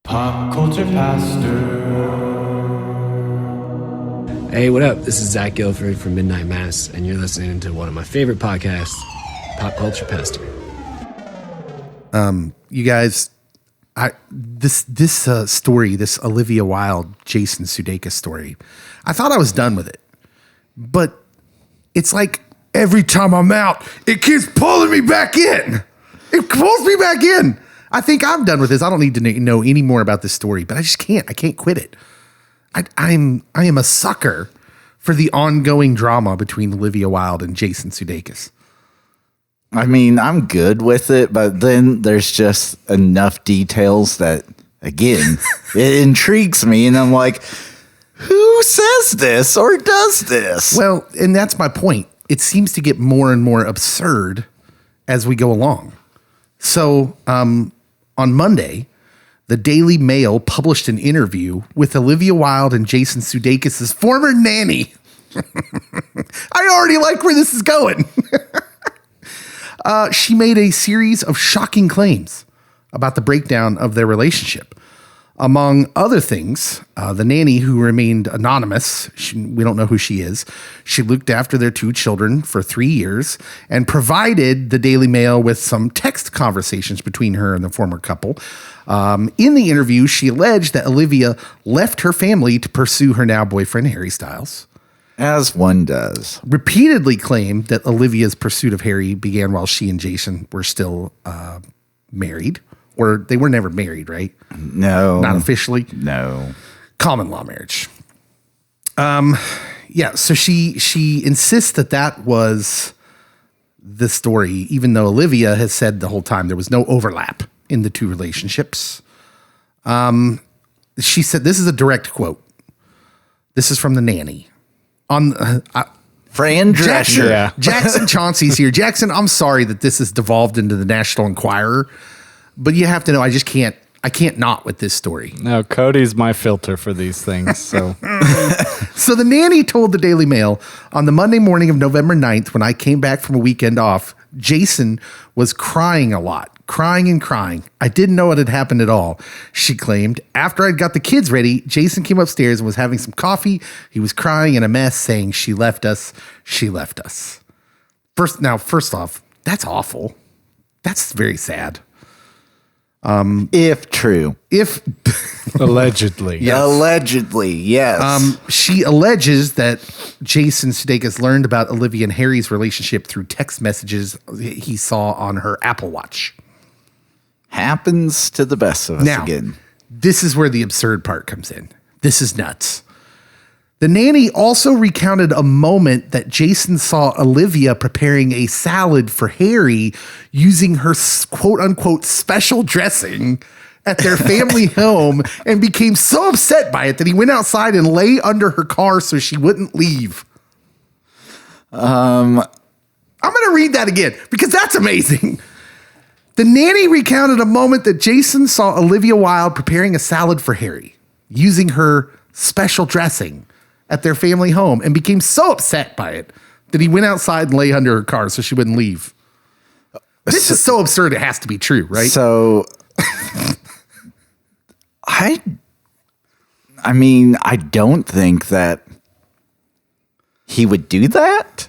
Pop Culture Pastor. Hey, what up? This is Zach Guilford from Midnight Mass, and you're listening to one of my favorite podcasts, Pop Culture Pastor. You guys, this story, this Olivia Wilde, Jason Sudeikis story, I thought I was done with it, but it's like every time I'm out, it keeps pulling me back in. It pulls me back in. I think I'm done with this. I don't need to know any more about this story, but I just can't. I can't quit it. I am a sucker for the ongoing drama between Olivia Wilde and Jason Sudeikis. I mean, I'm good with it, but then there's just enough details that, again, it intrigues me. And I'm like, who says this or does this? Well, and that's my point. It seems to get more and more absurd as we go along. So on Monday, the Daily Mail published an interview with Olivia Wilde and Jason Sudeikis' former nanny. I already like where this is going. She made a series of shocking claims about the breakdown of their relationship. Among other things, the nanny, who remained anonymous, we don't know who she is, she looked after their two children for 3 years and provided the Daily Mail with some text conversations between her and the former couple. In the interview, she alleged that Olivia left her family to pursue her now boyfriend, Harry Styles. As one does. Repeatedly claimed that Olivia's pursuit of Harry began while she and Jason were still married. Or they were never married, right? No. Not officially? No. Common law marriage. Yeah, so she insists that was the story, even though Olivia has said the whole time there was no overlap in the two relationships. She said, this is a direct quote. This is from the nanny. Fran Drescher. Yeah. Jackson Chauncey's here. Jackson, I'm sorry that this has devolved into the National Enquirer. But you have to know, I can't not with this story. No, Cody's my filter for these things. So, So the nanny told the Daily Mail, on the Monday morning of November 9th, when I came back from a weekend off, Jason was crying a lot, crying and crying. I didn't know what had happened at all, she claimed. After I'd got the kids ready, Jason came upstairs and was having some coffee. He was crying in a mess, saying, she left us. She left us. First off, that's awful. That's very sad. If true. If allegedly. Yes. Allegedly, yes. She alleges that Jason Sudeikis learned about Olivia and Harry's relationship through text messages he saw on her Apple Watch. Happens to the best of us again. This is where the absurd part comes in. This is nuts. The nanny also recounted a moment that Jason saw Olivia preparing a salad for Harry using her quote unquote special dressing at their family home and became so upset by it that he went outside and lay under her car so she wouldn't leave. I'm going to read that again because that's amazing. The nanny recounted a moment that Jason saw Olivia Wilde preparing a salad for Harry using her special dressing at their family home and became so upset by it that he went outside and lay under her car so she wouldn't leave. This is so absurd. It has to be true, right? So I mean, I don't think that he would do that.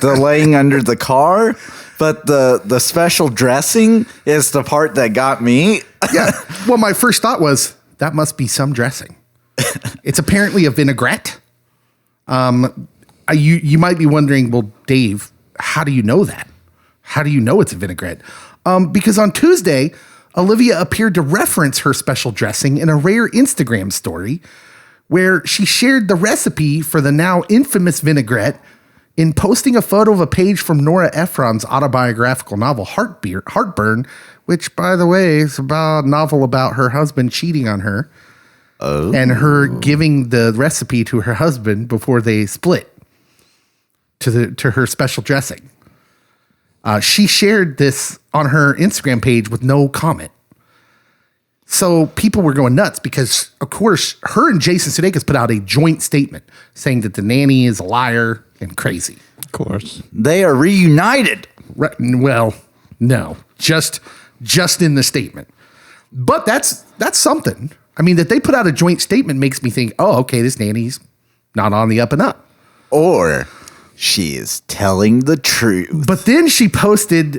The laying under the car, but the special dressing is the part that got me. Yeah. Well, my first thought was that must be some dressing. It's apparently a vinaigrette. You might be wondering, well, Dave, how do you know that? How do you know it's a vinaigrette? Because on Tuesday, Olivia appeared to reference her special dressing in a rare Instagram story where she shared the recipe for the now infamous vinaigrette in posting a photo of a page from Nora Ephron's autobiographical novel Heartburn, which, by the way, is about a novel about her husband cheating on her. Oh. And her giving the recipe to her husband before they split to her special dressing. She shared this on her Instagram page with no comment. So people were going nuts because, of course, her and Jason Sudeikis put out a joint statement saying that the nanny is a liar and crazy. Of course. They are reunited. Well, no, just in the statement. But that's something. I mean, that they put out a joint statement makes me think, oh, okay, this nanny's not on the up and up. Or she is telling the truth. But then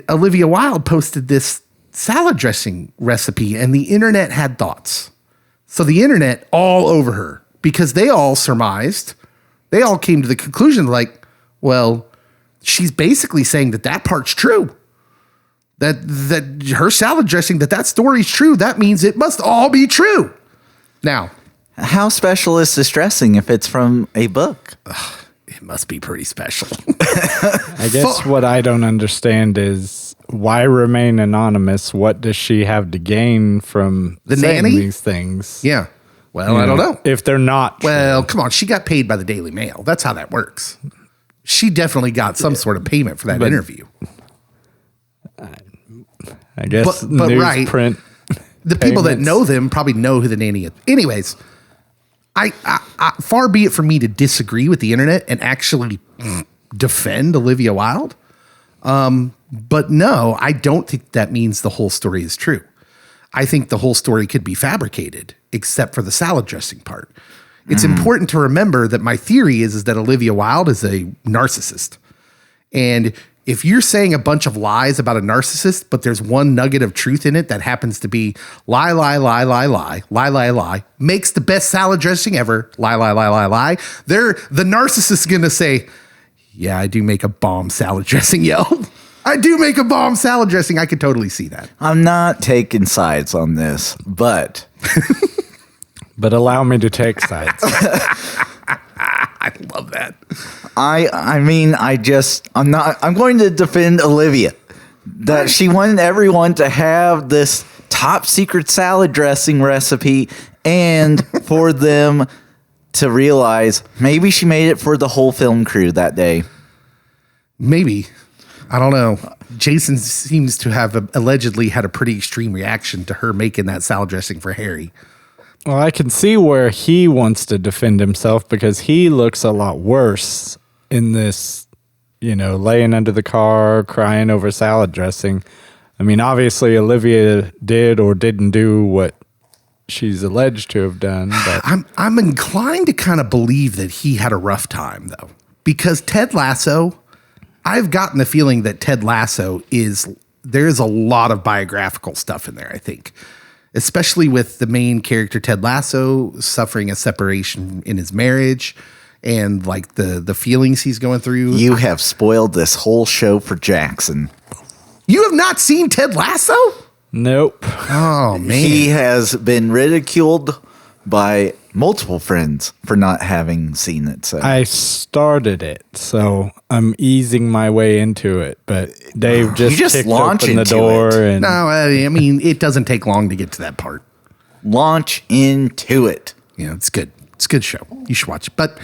Olivia Wilde posted this salad dressing recipe, and the internet had thoughts. So the internet all over her, because they all surmised, they all came to the conclusion like, well, she's basically saying that part's true. That her salad dressing, that story's true. That means it must all be true. Now, how special is this dressing if it's from a book? It must be pretty special. I guess what I don't understand is why remain anonymous? What does she have to gain from the saying nanny? These things? Yeah. Well, I don't know. If they're not true. Well, come on. She got paid by the Daily Mail. That's how that works. She definitely got some sort of payment for that interview. I guess but newsprint. The people that know them probably know who the nanny is. Anyways, I far be it from me to disagree with the internet and actually defend Olivia Wilde. But no, I don't think that means the whole story is true. I think the whole story could be fabricated, except for the salad dressing part. It's important to remember that my theory is that Olivia Wilde is a narcissist. And if you're saying a bunch of lies about a narcissist, but there's one nugget of truth in it that happens to be lie, makes the best salad dressing ever, lie. The narcissist is going to say, yeah, I do make a bomb salad dressing, yo. I do make a bomb salad dressing. I could totally see that. I'm not taking sides on this, but... But allow me to take sides. I love that. I'm going to defend Olivia that she wanted everyone to have this top secret salad dressing recipe and for them to realize maybe she made it for the whole film crew that day. Maybe. I don't know. Jason seems to have allegedly had a pretty extreme reaction to her making that salad dressing for Harry. Well, I can see where he wants to defend himself because he looks a lot worse in this, laying under the car, crying over salad dressing. I mean, obviously, Olivia did or didn't do what she's alleged to have done. But I'm inclined to kind of believe that he had a rough time, though, because Ted Lasso, I've gotten the feeling that Ted Lasso there's a lot of biographical stuff in there, I think. Especially with the main character, Ted Lasso, suffering a separation in his marriage and like the feelings he's going through. You have spoiled this whole show for Jackson. You have not seen Ted Lasso? Nope. Oh, man. He has been ridiculed by multiple friends for not having seen it. So I started it, so I'm easing my way into it. But Dave just kicked open the door. And no, I mean, it doesn't take long to get to that part. Launch into it. Yeah, it's good. It's a good show. You should watch it. But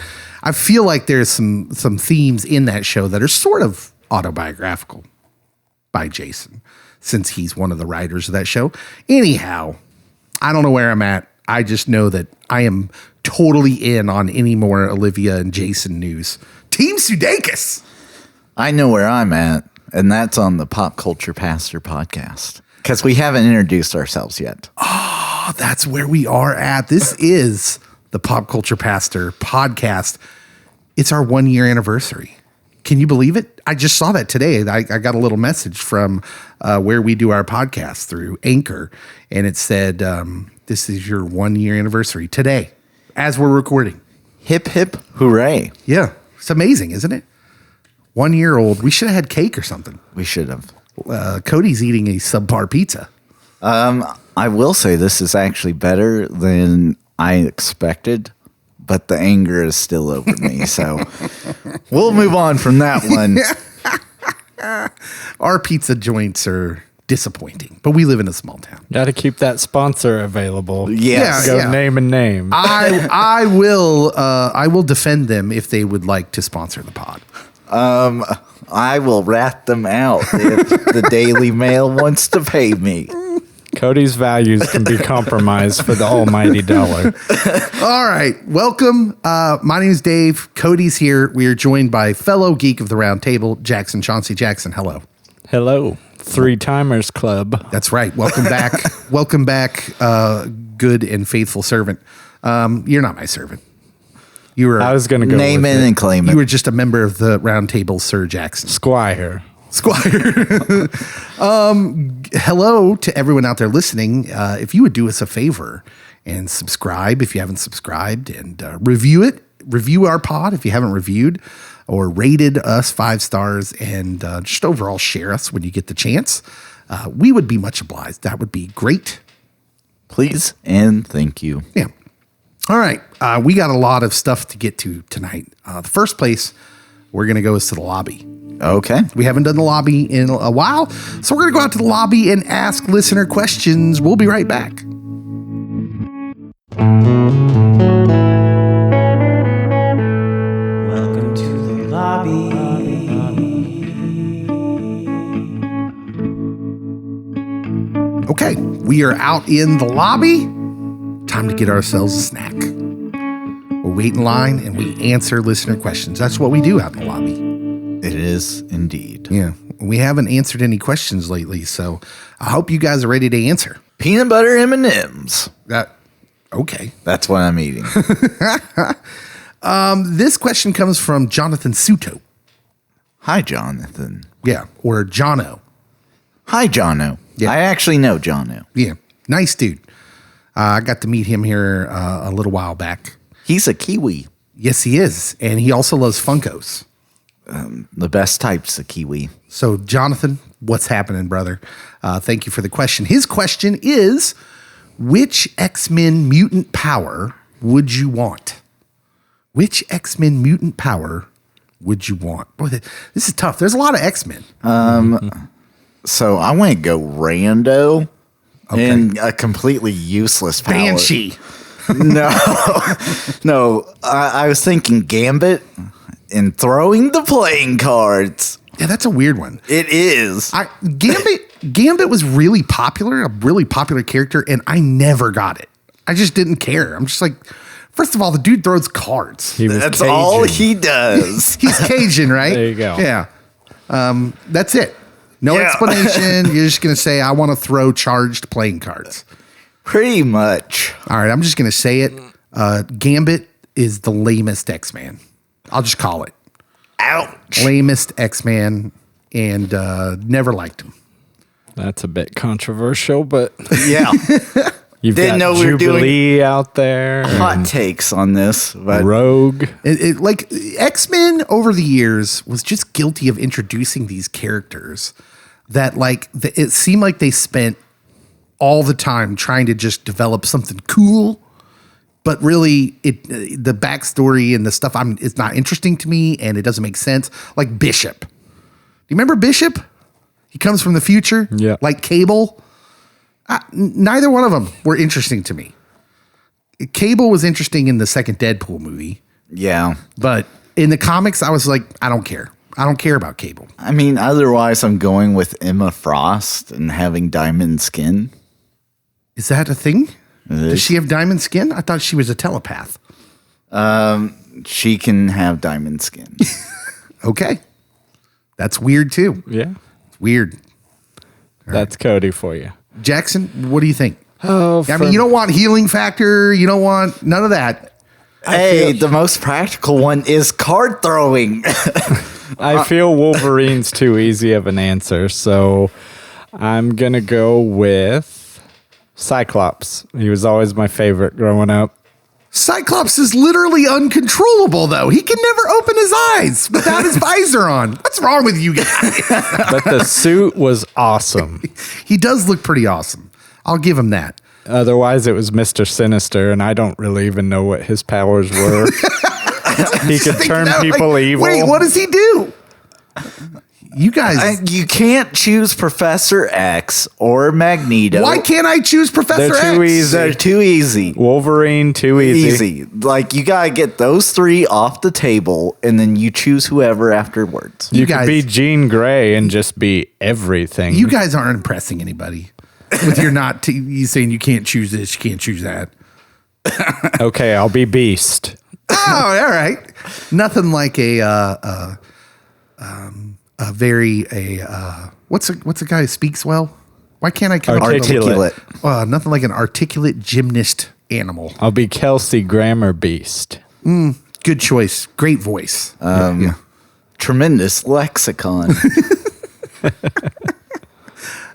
I feel like there's some themes in that show that are sort of autobiographical by Jason, since he's one of the writers of that show. Anyhow, I don't know where I'm at. I just know that I am totally in on any more Olivia and Jason news. Team Sudeikis. I know where I'm at, and that's on the Pop Culture Pastor podcast, because we haven't introduced ourselves yet. Oh, that's where we are at. This is the Pop Culture Pastor podcast. It's our 1-year anniversary. Can you believe it? I just saw that today. I got a little message from where we do our podcast through Anchor, and it said, this is your 1-year anniversary today, as we're recording. Hip, hip, hooray. Yeah. It's amazing, isn't it? 1 year old. We should have had cake or something. We should have. Cody's eating a subpar pizza. I will say this is actually better than I expected, but the anger is still over me. So we'll move on from that one. Our pizza joints are disappointing, but we live in a small town. got to keep that sponsor available. Yes. Go name and name. I will defend them if they would like to sponsor the pod. I will rat them out if the Daily Mail wants to pay me. Cody's values can be compromised for the almighty dollar. All right. Welcome. My name is Dave. Cody's here. We are joined by fellow geek of the round table, Jackson Chauncey. Jackson, hello. Hello. Three Timers Club. That's right. Welcome back. Welcome back, good and faithful servant. You're not my servant. You were. I was going to go Name with it and claim You it. were just a member of the round table, Sir Jackson. Squire. Hello to everyone out there listening. If you would do us a favor and subscribe if you haven't subscribed, and review our pod if you haven't reviewed, or rated us 5 stars, and just overall share us when you get the chance. We would be much obliged. That would be great. Please and thank you. Yeah. All right. We got a lot of stuff to get to tonight. The first place we're going to go is to the lobby. Okay. We haven't done the lobby in a while, so we're going to go out to the lobby and ask listener questions. We'll be right back. Welcome to the lobby. Okay, we are out in the lobby. Time to get ourselves a snack. We'll wait in line and we answer listener questions. That's what we do out in the lobby. It is indeed. Yeah, we haven't answered any questions lately, so I hope you guys are ready to answer. Peanut butter M&Ms. Okay. That's what I'm eating. This question comes from Jonathan Suto. Hi, Jonathan. Yeah, or Jono. Hi, Jono. Yeah. I actually know Jono. Yeah, nice dude. I got to meet him here a little while back. He's a Kiwi. Yes, he is, and he also loves Funkos. The best types of Kiwi. So, Jonathan, what's happening, brother? Thank you for the question. His question is, which X-Men mutant power would you want? Which X-Men mutant power would you want? Boy, this is tough. There's a lot of X-Men. So I want to go rando and a completely useless power. Banshee. No. I was thinking Gambit and throwing the playing cards. Yeah, that's a weird one. It is. Gambit was really popular, a really popular character, and I never got it. I just didn't care. I'm just like, first of all, the dude throws cards. He was That's Cajun. all he does. He's Cajun, right? There you go. Yeah. That's it. No Yeah. explanation. You're just going to say, I want to throw charged playing cards. Pretty much. All right, I'm just going to say it. Gambit is the lamest X-Man. I'll just call it. Ouch. Lamest X-Man, and never liked him. That's a bit controversial, but Yeah. you've Didn't got know we were doing Jubilee out there. Hot takes on this, but Rogue. Like X-Men over the years was just guilty of introducing these characters that it seemed like they spent all the time trying to just develop something cool, but really the backstory and the stuff it's not interesting to me, and it doesn't make sense. Like Bishop. Do you remember Bishop? He comes from the future. Yeah. Like Cable. Neither one of them were interesting to me. Cable was interesting in the second Deadpool movie, yeah. but in the comics, I was like, I don't care. I don't care about Cable. I mean, otherwise, I'm going with Emma Frost and having diamond skin. Is that a thing? Does is. she have diamond skin? I thought she was a telepath. She can have diamond skin. Okay. That's weird too. Yeah. It's weird. That's Cody for you. Jackson, what do you think? Oh, I mean, you don't want healing factor. You don't want none of that. Hey, the most practical one is card throwing. I feel Wolverine's too easy of an answer, so I'm going to go with Cyclops. He was always my favorite growing up. Cyclops is literally uncontrollable, though. He can never open his eyes without his visor on. What's wrong with you guys? But the suit was awesome. He does look pretty awesome. I'll give him that. Otherwise, it was Mr. Sinister, and I don't really even know what his powers were. He could turn people evil. Wait, what does he do? You guys, You can't choose Professor X or Magneto. why can't I choose Professor They're too X? easy. They're too easy. Wolverine, too easy. Easy. Like, you gotta get those three off the table, and then you choose whoever afterwards. You guys- could be Jean Grey and just be everything. You guys aren't impressing anybody with your you saying you can't choose this, you can't choose that. Okay, I'll be Beast. Oh, all right. Nothing like a what's a guy who speaks well? Why can't I come up with Articulate. nothing like an articulate gymnast animal? I'll be Kelsey Grammer Beast. Good choice. Great voice. Yeah. Tremendous lexicon.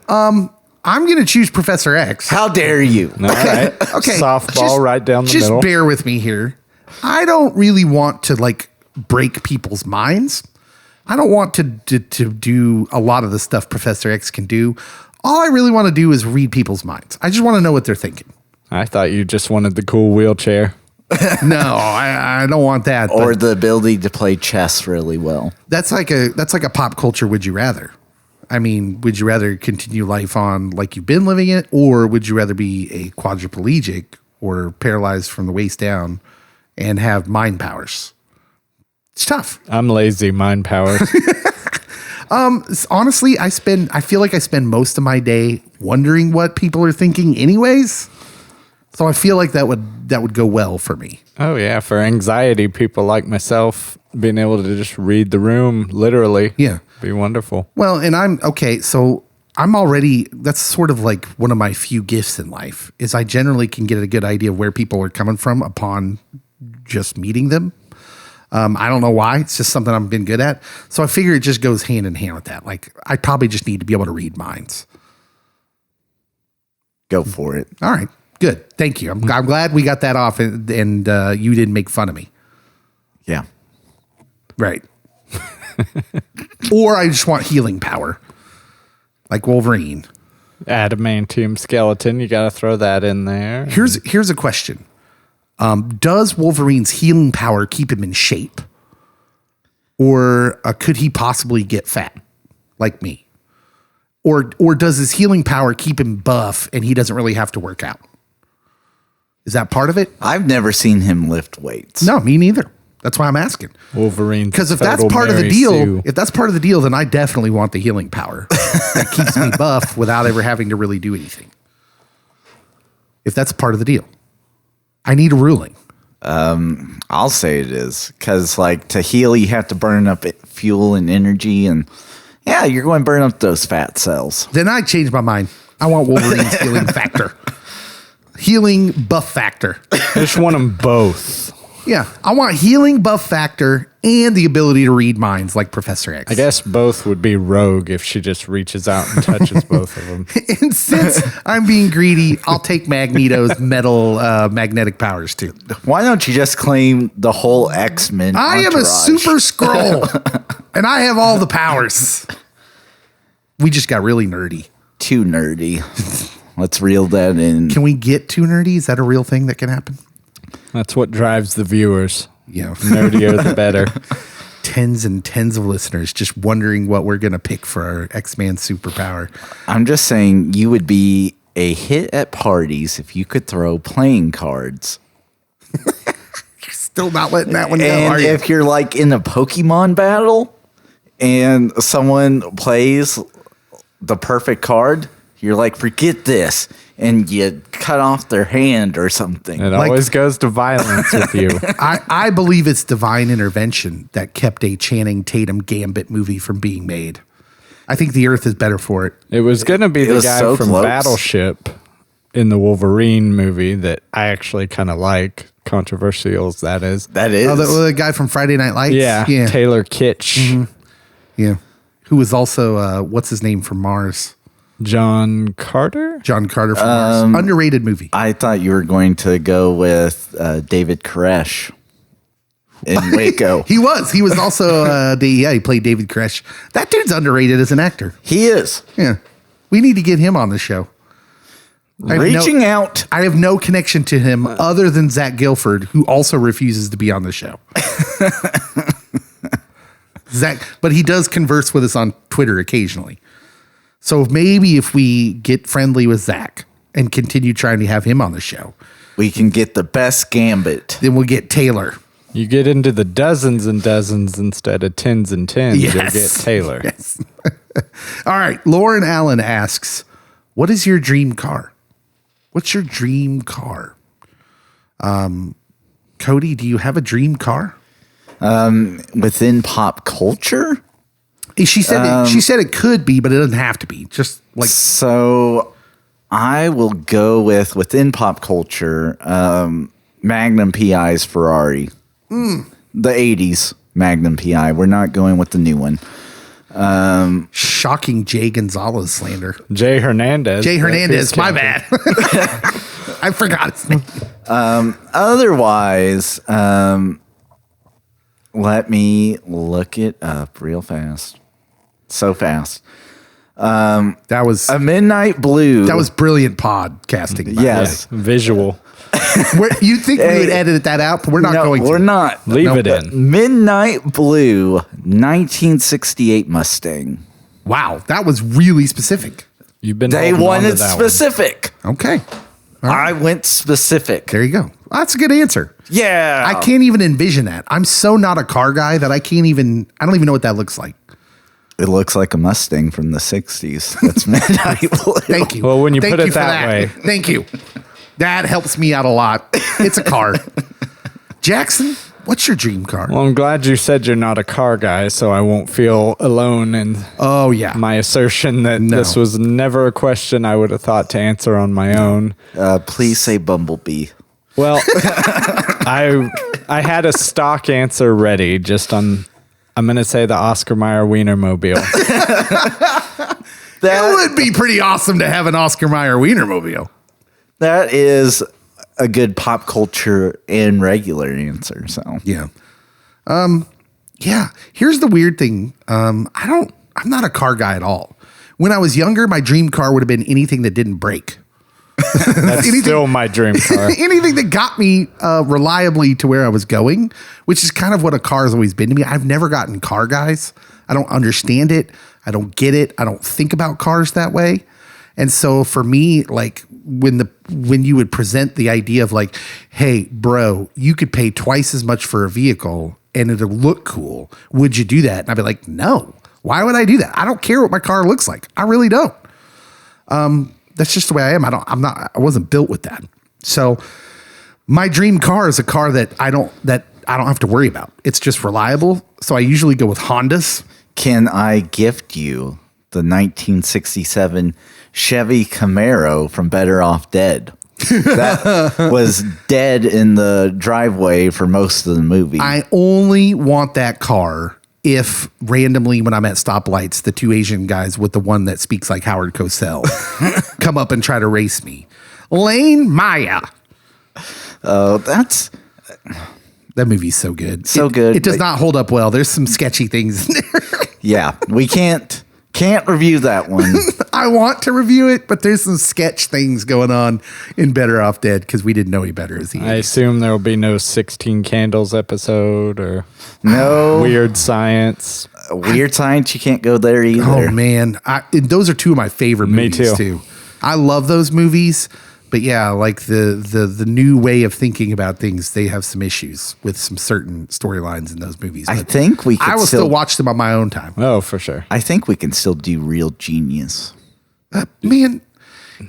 I'm going to choose Professor X. How dare you? All right. Okay. Softball right down the just middle. bear with me here. I don't really want to like break people's minds. I don't want to do a lot of the stuff Professor X can do. All I really want to do is read people's minds. I just want to know what they're thinking. I thought you just wanted the cool wheelchair. No, I don't want that. Or but the ability to play chess really well. that's like a pop culture would you rather. I mean, would you rather continue life on like you've been living it, or would you rather be a quadriplegic or paralyzed from the waist down and have mind powers? It's tough. I'm lazy, mind powers. Honestly, I feel like I spend most of my day wondering what people are thinking anyways. So I feel like that would go well for me. Oh, yeah. For anxiety, people like myself, being able to just read the room literally. Yeah. Be wonderful. Well, and that's sort of like one of my few gifts in life is I generally can get a good idea of where people are coming from upon just meeting them. I don't know why. It's just something I've been good at. So I figure it just goes hand in hand with that. Like I probably just need to be able to read minds. Go for it. All right. Good. Thank you. I'm glad we got that off and you didn't make fun of me. Yeah. Right. Or I just want healing power. Like Wolverine. Adamantium skeleton. You got to throw that in there. Here's a question. Does Wolverine's healing power keep him in shape? Or could he possibly get fat like me? Or does his healing power keep him buff and he doesn't really have to work out? Is that part of it? I've never seen him lift weights. No, me neither. That's why I'm asking. Wolverine. Because if that's part of the deal, then I definitely want the healing power that keeps me buff without ever having to really do anything. If that's part of the deal, I need a ruling. I'll say it is. Because, like, to heal, you have to burn up fuel and energy. And, yeah, you're going to burn up those fat cells. Then I change my mind. I want Wolverine's healing factor. Healing buff factor. I just want them both. Yeah, I want healing buff factor and the ability to read minds like Professor X. I guess both would be Rogue if she just reaches out and touches both of them. And since I'm being greedy, I'll take Magneto's metal magnetic powers too. Why don't you just claim the whole X-Men I am a super scroll, and I have all the powers. We just got really nerdy. Too nerdy. Let's reel that in. Can we get too nerdy? Is that a real thing that can happen? That's what drives the viewers. Yeah. Nerdier the better. Tens and tens of listeners just wondering what we're going to pick for our X-Man superpower. I'm just saying you would be a hit at parties if you could throw playing cards. You're still not letting that one go, And are you? if you're like in a Pokemon battle and someone plays the perfect card, you're like, forget this. And you cut off their hand or something. It Like- always goes to violence with you. I believe it's divine intervention that kept a Channing Tatum Gambit movie from being made. I think the Earth is better for it. It was going to be the was guy so from close. Battleship in the Wolverine movie that I actually kind of like. Controversial as that is. That is. Oh, the guy from Friday Night Lights? Yeah, Taylor Kitsch. Yeah. Who was also, what's his name from Mars? John Carter? John Carter from Mars. Underrated movie. I thought you were going to go with David Koresh in Waco. He was also, he played David Koresh. That dude's underrated as an actor. He is. Yeah. We need to get him on the show. Reaching out. I have no connection to him other than Zach Gilford, who also refuses to be on the show. Zach, but he does converse with us on Twitter occasionally. So maybe if we get friendly with Zach and continue trying to have him on the show, We can get the best gambit. then we'll get Taylor. You get into the dozens and dozens instead of tens and tens. You'll get Taylor. Yes. All right. Lauren Allen asks, what is your dream car? What's your dream car? Cody, do you have a dream car? Within pop culture? She said it could be, but it doesn't have to be. Just like So I will go within pop culture, Magnum PI's Ferrari. The 80s Magnum PI. We're not going with the new one. shocking Jay Gonzalez slander. Jay Hernandez. Jay Hernandez, my bad. I forgot his name. Otherwise, let me look it up real fast. So fast. That was A Midnight Blue. that was brilliant podcasting. by the Yes. Visual. way. You'd think we would edit that out, but we're not going to. We're not. Leave it in. Midnight Blue, 1968 Mustang. Wow, that was really specific. You've been They holding on to wanted that specific. Okay. I went specific. There you go. That's a good answer. Yeah. I can't even envision that. I'm so not a car guy that I don't even know what that looks like. It looks like a Mustang from the 60s. That's Midnight Blue. Thank you. Well, when you Thank put it you for that way. Thank you. That helps me out a lot. It's a car. Jackson, what's your dream car? Well, I'm glad you said you're not a car guy, so I won't feel alone in Oh, yeah. my assertion that No. this was never a question I would have thought to answer on my own. Please say Bumblebee. Well, I had a stock answer ready just on. I'm going to say the Oscar Mayer Wienermobile. That would be pretty awesome to have an Oscar Mayer Wienermobile. That is a good pop culture and regular answer. So Yeah. Yeah. Here's the weird thing. I'm not a car guy at all. When I was younger, my dream car would have been anything that didn't break. That's still my dream car. Anything that got me reliably to where I was going, which is kind of what a car has always been to me. I've never gotten car guys. I don't understand it. I don't get it. I don't think about cars that way. And so for me, like when you would present the idea of like, hey, bro, you could pay twice as much for a vehicle and it'll look cool. Would you do that? And I'd be like, no. Why would I do that? I don't care what my car looks like. I really don't. That's just the way I am. I wasn't built with that. So my dream car is a car that I don't have to worry about. It's just reliable. So I usually go with Hondas. can I gift you the 1967 Chevy Camaro from Better Off Dead? That was dead in the driveway for most of the movie. I only want that car if randomly when I'm at stoplights, the two Asian guys with the one that speaks like Howard Cosell come up and try to race me. Lane Maya. Oh, that's That movie's so good. So good. It does not hold up well. There's some sketchy things in there. yeah. We can't review that one. I want to review it, but there's some sketch things going on in Better Off Dead because we didn't know any better as the I assume there will be no 16 Candles episode or No Weird Science. weird science. You can't go there either. Oh man, and those are two of my favorite Me movies too. I love those movies, but yeah, like the new way of thinking about things, they have some issues with some certain storylines in those movies. I But think we could I will still watch them on my own time. Oh, for sure. I think we can still do Real Genius. Man,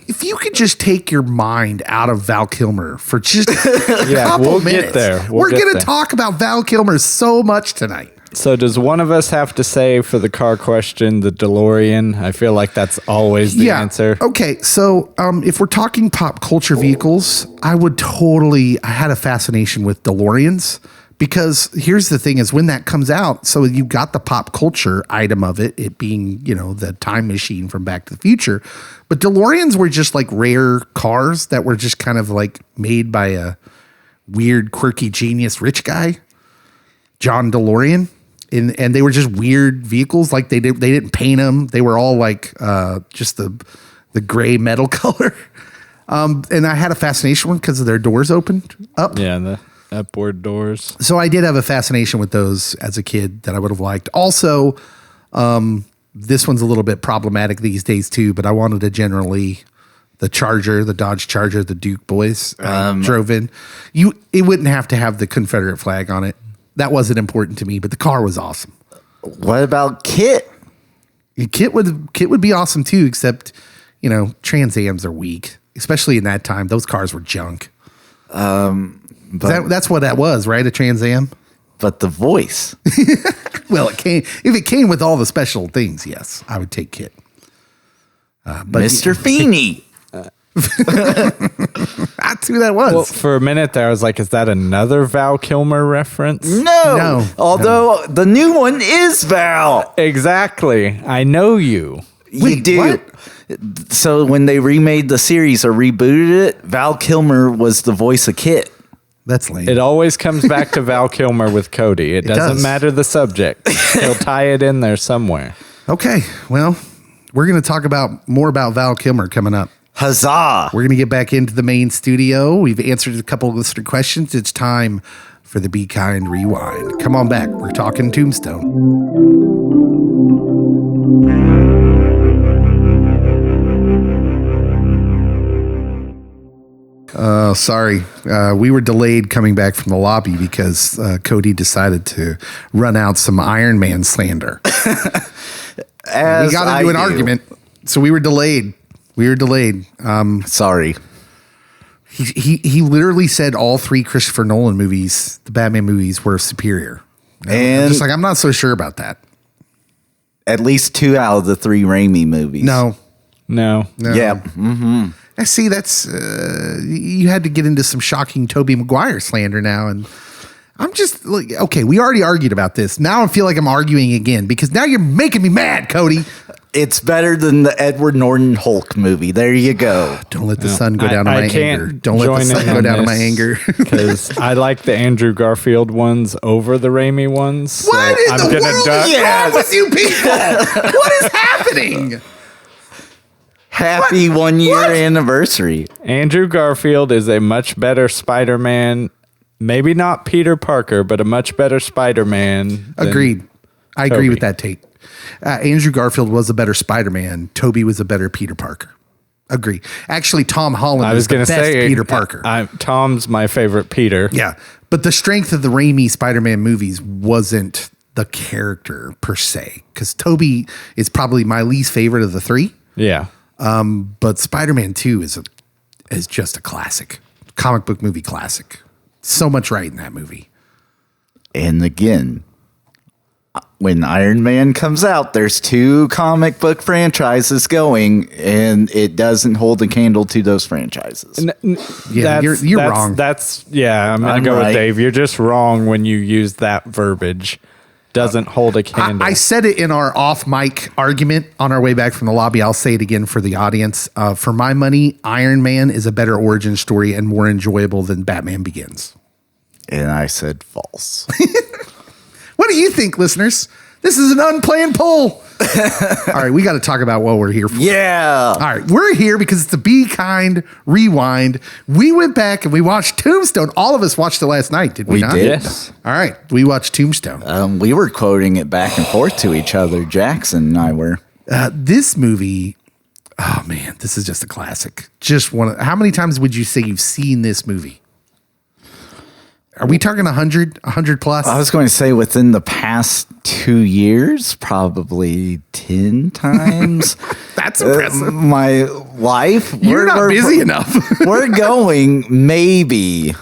if you could just take your mind out of Val Kilmer for just a couple we'll get minutes. there. We're get going to there. talk about Val Kilmer so much tonight. So does one of us have to say for the car question the DeLorean? I feel like that's always the answer. Okay, so if we're talking pop culture vehicles, I had a fascination with DeLoreans because here's the thing is when that comes out, so you got the pop culture item of it being, the time machine from Back to the Future. But DeLoreans were just like rare cars that were just kind of like made by a weird, quirky, genius rich guy, John DeLorean. And they were just weird vehicles. Like they didn't paint them. They were all like just the gray metal color. And I had a fascination with because of their doors opened up. Yeah, the upward doors. So I did have a fascination with those as a kid that I would have liked. Also, this one's a little bit problematic these days too. But I wanted to generally the Dodge Charger, the Duke boys drove in. It wouldn't have to have the Confederate flag on it. That wasn't important to me, but the car was awesome. What about Kit? Kit would be awesome too, except Trans Ams are weak, especially in that time. Those cars were junk. That's what that was, right? A Trans Am. But the voice. Well, if it came with all the special things, yes, I would take Kit. But Mr. Feeney. That's who that was. Well, for a minute there, I was like, is that another Val Kilmer reference? No. Although the new one is Val. Exactly. I know you. You do. what? So when they remade the series or rebooted it, Val Kilmer was the voice of Kit. That's lame. It always comes back to Val Kilmer with Cody. It doesn't does. matter the subject. He'll tie it in there somewhere. Okay, well, we're going to talk more about Val Kilmer coming up. Huzzah. We're going to get back into the main studio. We've answered a couple of listener questions. It's time for the Be Kind Rewind. Come on back. We're talking Tombstone. Sorry. We were delayed coming back from the lobby because Cody decided to run out some Iron Man slander. As We got into an argument, so we were delayed. Sorry. He literally said all three Christopher Nolan movies, the Batman movies, were superior. And I'm just like, I'm not so sure about that. at least 2 out of the 3 Raimi movies. No. No. Yeah. I see. That's you had to get into some shocking Tobey Maguire slander now, and I'm just like, okay, we already argued about this. Now I feel like I'm arguing again because now you're making me mad, Cody. It's better than the Edward Norton Hulk movie. There you go. Don't let the sun go down to my anger. Don't let the join sun in go on down to my this anger. because I like the Andrew Garfield ones over the Raimi ones. So What in I'm the gonna world duck. is wrong with you people? What is happening? Happy 1 year anniversary. Andrew Garfield is a much better Spider-Man. Maybe not Peter Parker, but a much better Spider-Man. than Agreed. I agree Toby. with that take. Andrew Garfield was a better Spider-Man. Toby was a better Peter Parker. Agree. Actually, Tom Holland I was the going to best say Peter Parker. Tom's my favorite Peter. Yeah, but the strength of the Raimi Spider-Man movies wasn't the character per se, because Toby is probably my least favorite of the three. Yeah. But Spider-Man 2 is just a classic, comic book movie classic. So much right in that movie. And again, when Iron Man comes out, there's 2 comic book franchises going, and it doesn't hold a candle to those franchises. Yeah, you're wrong. I'm gonna go right. with Dave. You're just wrong when you use that verbiage. Doesn't hold a candle. I said it in our off-mic argument on our way back from the lobby. I'll say it again for the audience. For my money, Iron Man is a better origin story and more enjoyable than Batman Begins. And I said false. What do you think, listeners? This is an unplanned poll. All right, we got to talk about what we're here for. Yeah. All right, we're here because it's the Be Kind Rewind. We went back and we watched Tombstone. All of us watched it last night, did we We not? did. Yes. All right, we watched Tombstone. We were quoting it back and forth to each other. Jackson and I were. This movie, oh man, this is just a classic. Just one. How many times would you say you've seen this movie? Are we talking 100 plus? I was going to say within the past 2 years, probably 10 times. That's impressive. My life. You're not busy enough. We're going maybe.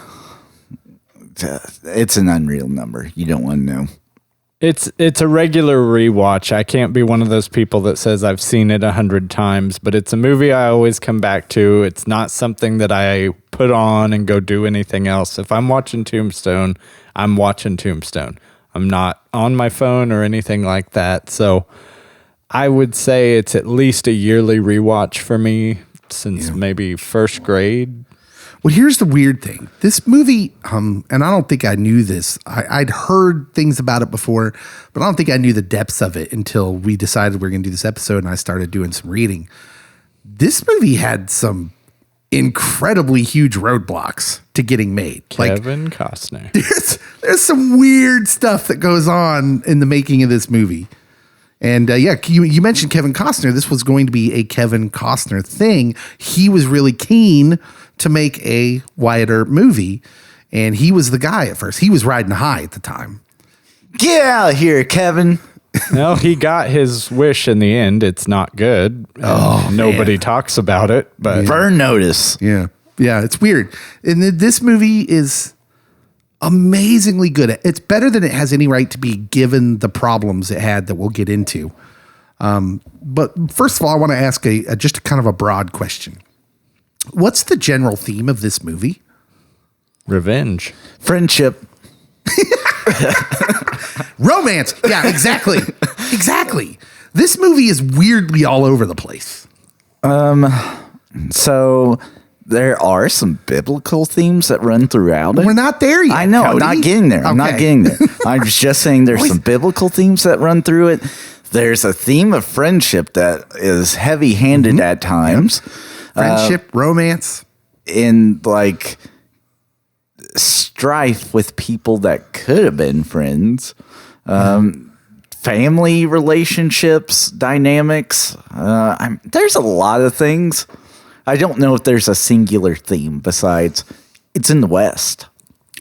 It's an unreal number. You don't want to know. It's a regular rewatch. I can't be one of those people that says I've seen it 100 times, but it's a movie I always come back to. It's not something that I put on and go do anything else. If I'm watching Tombstone, I'm watching Tombstone. I'm not on my phone or anything like that. So I would say it's at least a yearly rewatch for me since maybe first grade. Well, here's the weird thing. This movie, and I don't think I knew this. I'd heard things about it before, but I don't think I knew the depths of it until we decided we were going to do this episode and I started doing some reading. This movie had some incredibly huge roadblocks to getting made. Kevin Costner. There's some weird stuff that goes on in the making of this movie. And you mentioned Kevin Costner. This was going to be a Kevin Costner thing. He was really keen to make a Wyatt Earp movie, and he was the guy at first. He was riding high at the time. Get out of here, Kevin. Well, he got his wish in the end. It's not good. Nobody talks about it, but Burn notice. Yeah, it's weird. And this movie is amazingly good. It's better than it has any right to be, given the problems it had that we'll get into. But first of all, I want to ask just a kind of a broad question. What's the general theme of this movie? Revenge. Friendship. Romance. Yeah, exactly. Exactly. This movie is weirdly all over the place. So there are some biblical themes that run throughout it. We're not there yet. I know. Cody. I'm not getting there. I'm not Okay. getting there. I'm just saying there's some biblical themes that run through it. There's a theme of friendship that is heavy-handed at times. Friendship, romance. In like strife with people that could have been friends. Family relationships, dynamics. There's a lot of things. I don't know if there's a singular theme besides it's in the West.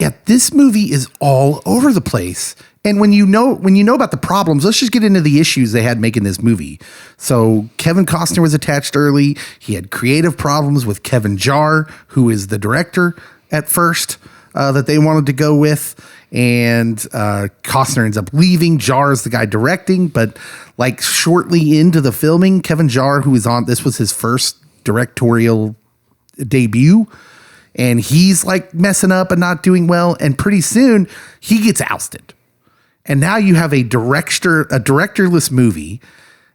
Yeah, this movie is all over the place. And when you know about the problems, let's just get into the issues they had making this movie. So Kevin Costner was attached early. He had creative problems with Kevin Jarre, who is the director at first, that they wanted to go with. And Costner ends up leaving. Jarre is the guy directing, but like shortly into the filming, Kevin Jarre, who is on, this was his first directorial debut, and he's like messing up and not doing well. And pretty soon he gets ousted. And now you have a directorless movie,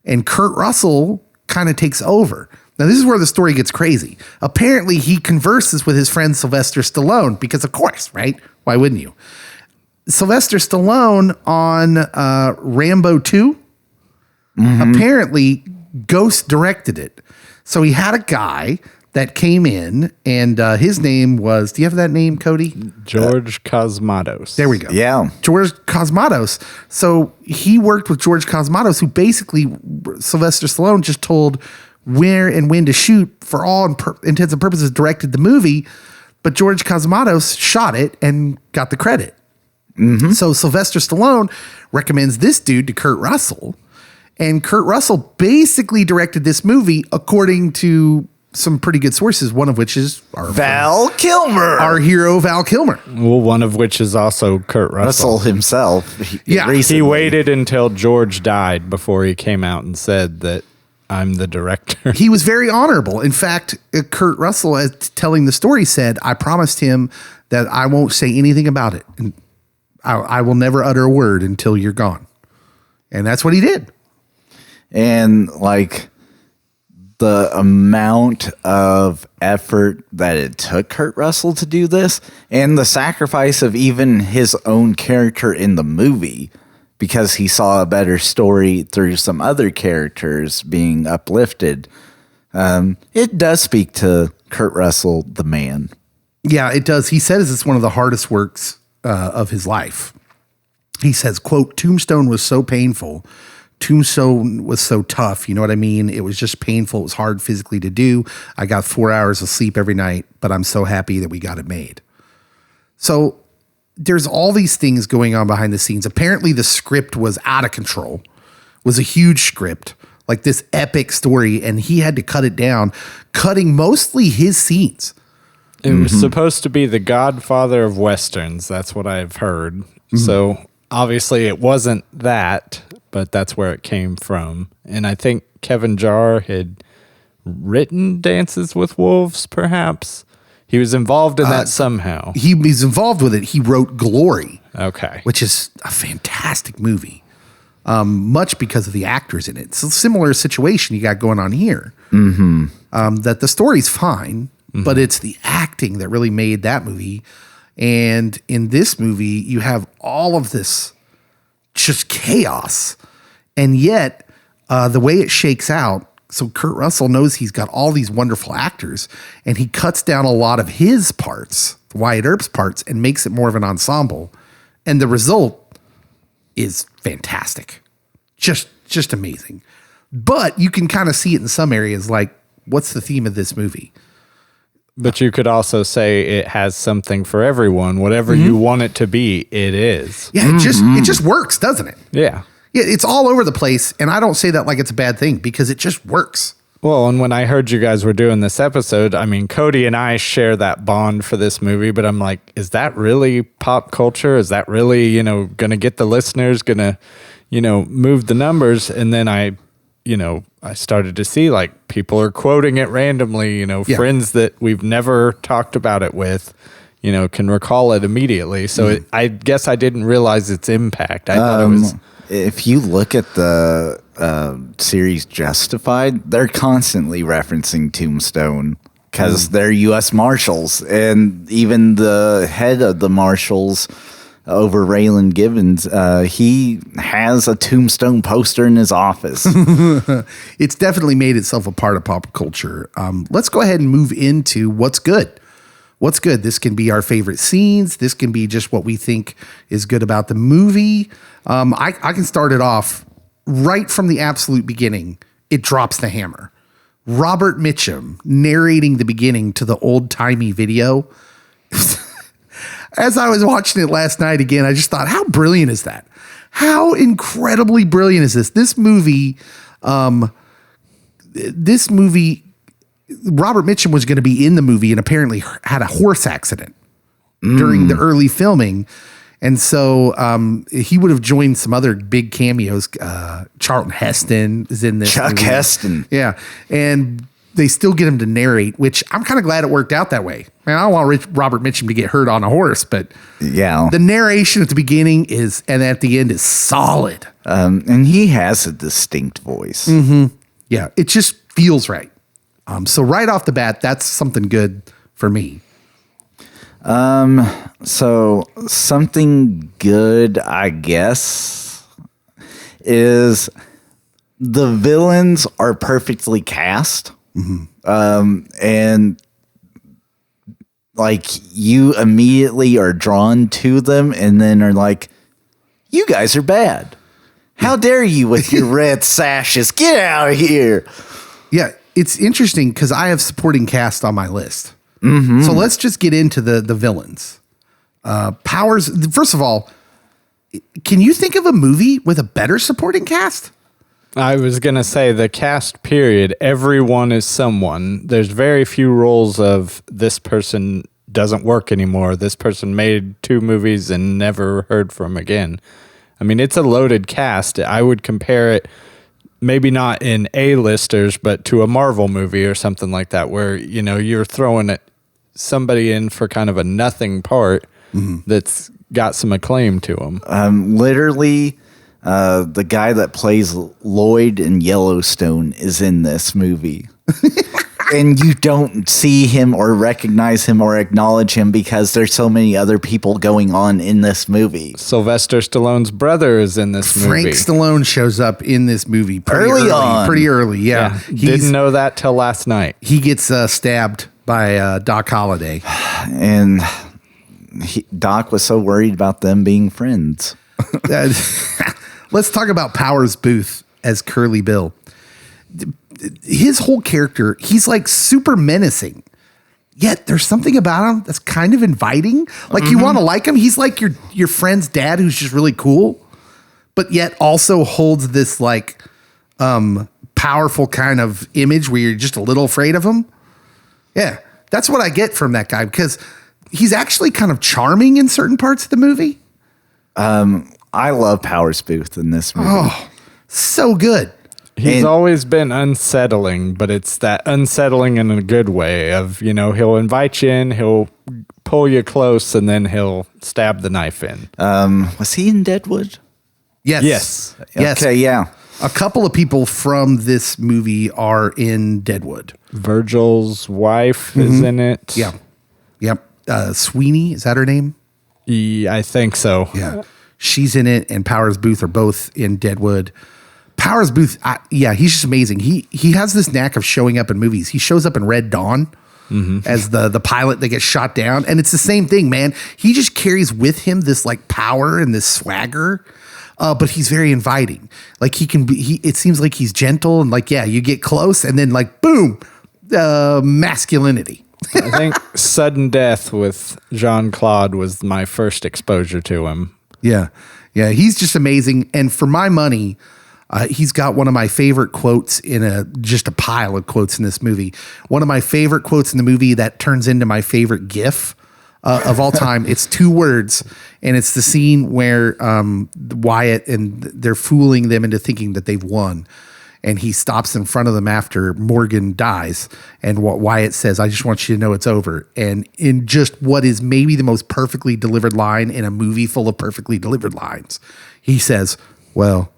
and Kurt Russell kind of takes over. Now, this is where the story gets crazy. Apparently, he converses with his friend Sylvester Stallone because, of course, right? Why wouldn't you? Sylvester Stallone on Rambo 2 apparently ghost directed it. So he had a guy that came in, and his name was, do you have that name, Cody? George Cosmatos. There we go. Yeah. George Cosmatos. So he worked with George Cosmatos, who basically Sylvester Stallone just told where and when to shoot, for all intents and purposes, directed the movie, but George Cosmatos shot it and got the credit. So Sylvester Stallone recommends this dude to Kurt Russell, and Kurt Russell basically directed this movie according to some pretty good sources, one of which is Val Kilmer. our hero, Val Kilmer. Well, one of which is also Kurt Russell. Russell himself. Yeah. He waited until George died before he came out and said that I'm the director. He was very honorable. In fact, Kurt Russell, as telling the story, said, I promised him that I won't say anything about it. And I will never utter a word until you're gone. And that's what he did. And like the amount of effort that it took Kurt Russell to do this, and the sacrifice of even his own character in the movie, because he saw a better story through some other characters being uplifted. It does speak to Kurt Russell, the man. Yeah, it does. He says it's one of the hardest works of his life. He says, quote, Tombstone was so painful. Tombstone was so tough. You know what I mean? It was just painful. It was hard physically to do. I got 4 hours of sleep every night, but I'm so happy that we got it made. So there's all these things going on behind the scenes. Apparently the script was out of control, was a huge script, like this epic story, and he had to cut it down, cutting mostly his scenes. It was supposed to be the godfather of Westerns. That's what I've heard. So obviously it wasn't that, but that's where it came from. And I think Kevin Jarre had written Dances with Wolves, perhaps. He was involved in that somehow. He's involved with it. He wrote Glory, Okay. which is a fantastic movie, much because of the actors in it. It's a similar situation you got going on here. That the story's fine, but it's the acting that really made that movie. And in this movie, you have all of this just chaos. And yet, the way it shakes out, so Kurt Russell knows he's got all these wonderful actors, and he cuts down a lot of his parts, Wyatt Earp's parts, and makes it more of an ensemble. And the result is fantastic. Just amazing. But you can kind of see it in some areas, like, what's the theme of this movie? But you could also say it has something for everyone. Whatever you want it to be, it is. Yeah, it just works, doesn't it? Yeah. Yeah, it's all over the place, and I don't say that like it's a bad thing because it just works. Well, and when I heard you guys were doing this episode, I mean, Cody and I share that bond for this movie, but I'm like, is that really pop culture? Is that really, going to get the listeners, going to, move the numbers? And then I started to see like people are quoting it randomly, friends that we've never talked about it with, can recall it immediately. So I guess I didn't realize its impact. I thought it was. If you look at the series Justified, they're constantly referencing Tombstone because they're U.S. Marshals, and even the head of the Marshals over Raylan Givens, he has a Tombstone poster in his office. It's definitely made itself a part of pop culture. Let's go ahead and move into what's good. What's good? This can be our favorite scenes. This can be just what we think is good about the movie. I can start it off right from the absolute beginning. It drops the hammer. Robert Mitchum narrating the beginning to the old-timey video. As I was watching it last night again, I just thought, how brilliant is that? How incredibly brilliant is this? This movie, Robert Mitchum was going to be in the movie and apparently had a horse accident during the early filming. And so he would have joined some other big cameos. Charlton Heston is in this. Chuck movie. Heston. Yeah. And they still get him to narrate, which I'm kind of glad it worked out that way. Man, I don't want Robert Mitchum to get hurt on a horse, but yeah, the narration at the beginning and at the end is solid. And he has a distinct voice. Yeah, it just feels right. So right off the bat, that's something good for me. So something good, I guess, is the villains are perfectly cast. And like you immediately are drawn to them and then are like, you guys are bad. How dare you with your red sashes? Get out of here. Yeah, it's interesting because I have supporting cast on my list. So let's just get into the villains. Powers. First of all, can you think of a movie with a better supporting cast? I was going to say the cast period, everyone is someone. There's very few roles of this person doesn't work anymore. This person made 2 movies and never heard from again. I mean, it's a loaded cast. I would compare it maybe not in A-listers, but to a Marvel movie or something like that, where, you're throwing somebody in for kind of a nothing part that's got some acclaim to them. Literally, the guy that plays Lloyd in Yellowstone is in this movie. And you don't see him or recognize him or acknowledge him because there's so many other people going on in this movie. Sylvester Stallone's brother is in this movie. Frank Stallone shows up in this movie pretty early. Yeah. Didn't know that till last night. He gets stabbed by Doc Holliday. And Doc was so worried about them being friends. Let's talk about Powers Booth as Curly Bill. His whole character, he's like super menacing. Yet there's something about him that's kind of inviting. Like you want to like him. He's like your friend's dad who's just really cool, but yet also holds this like powerful kind of image where you're just a little afraid of him. Yeah, that's what I get from that guy because he's actually kind of charming in certain parts of the movie. I love Powers Booth in this movie. Oh, so good. He's always been unsettling, but it's that unsettling in a good way of, he'll invite you in, he'll pull you close, and then he'll stab the knife in. Was he in Deadwood? Yes. Okay, yeah. A couple of people from this movie are in Deadwood. Virgil's wife is in it. Yeah. Yep. Sweeney, is that her name? Yeah, I think so. Yeah. She's in it, and Powers Booth are both in Deadwood. Powers Booth, he's just amazing. He has this knack of showing up in movies. He shows up in Red Dawn as the pilot that gets shot down. And it's the same thing, man. He just carries with him this like power and this swagger, but he's very inviting. Like it seems like he's gentle and like, yeah, you get close and then like, boom, masculinity. I think Sudden Death with Jean-Claude was my first exposure to him. Yeah. Yeah. He's just amazing. And for my money, He's got one of my favorite quotes just a pile of quotes in this movie. One of my favorite quotes in the movie that turns into my favorite GIF of all time. It's 2 words, and it's the scene where Wyatt and they're fooling them into thinking that they've won. And he stops in front of them after Morgan dies. And what Wyatt says, I just want you to know it's over. And in just what is maybe the most perfectly delivered line in a movie full of perfectly delivered lines, he says, well,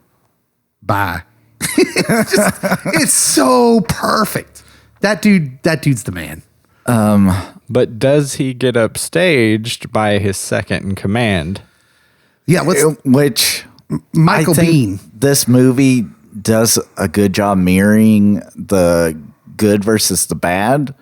bye. It's so perfect. That dude's the man. But does he get upstaged by his second in command? Yeah, Which Michael I think Biehn. This movie does a good job mirroring the good versus the bad,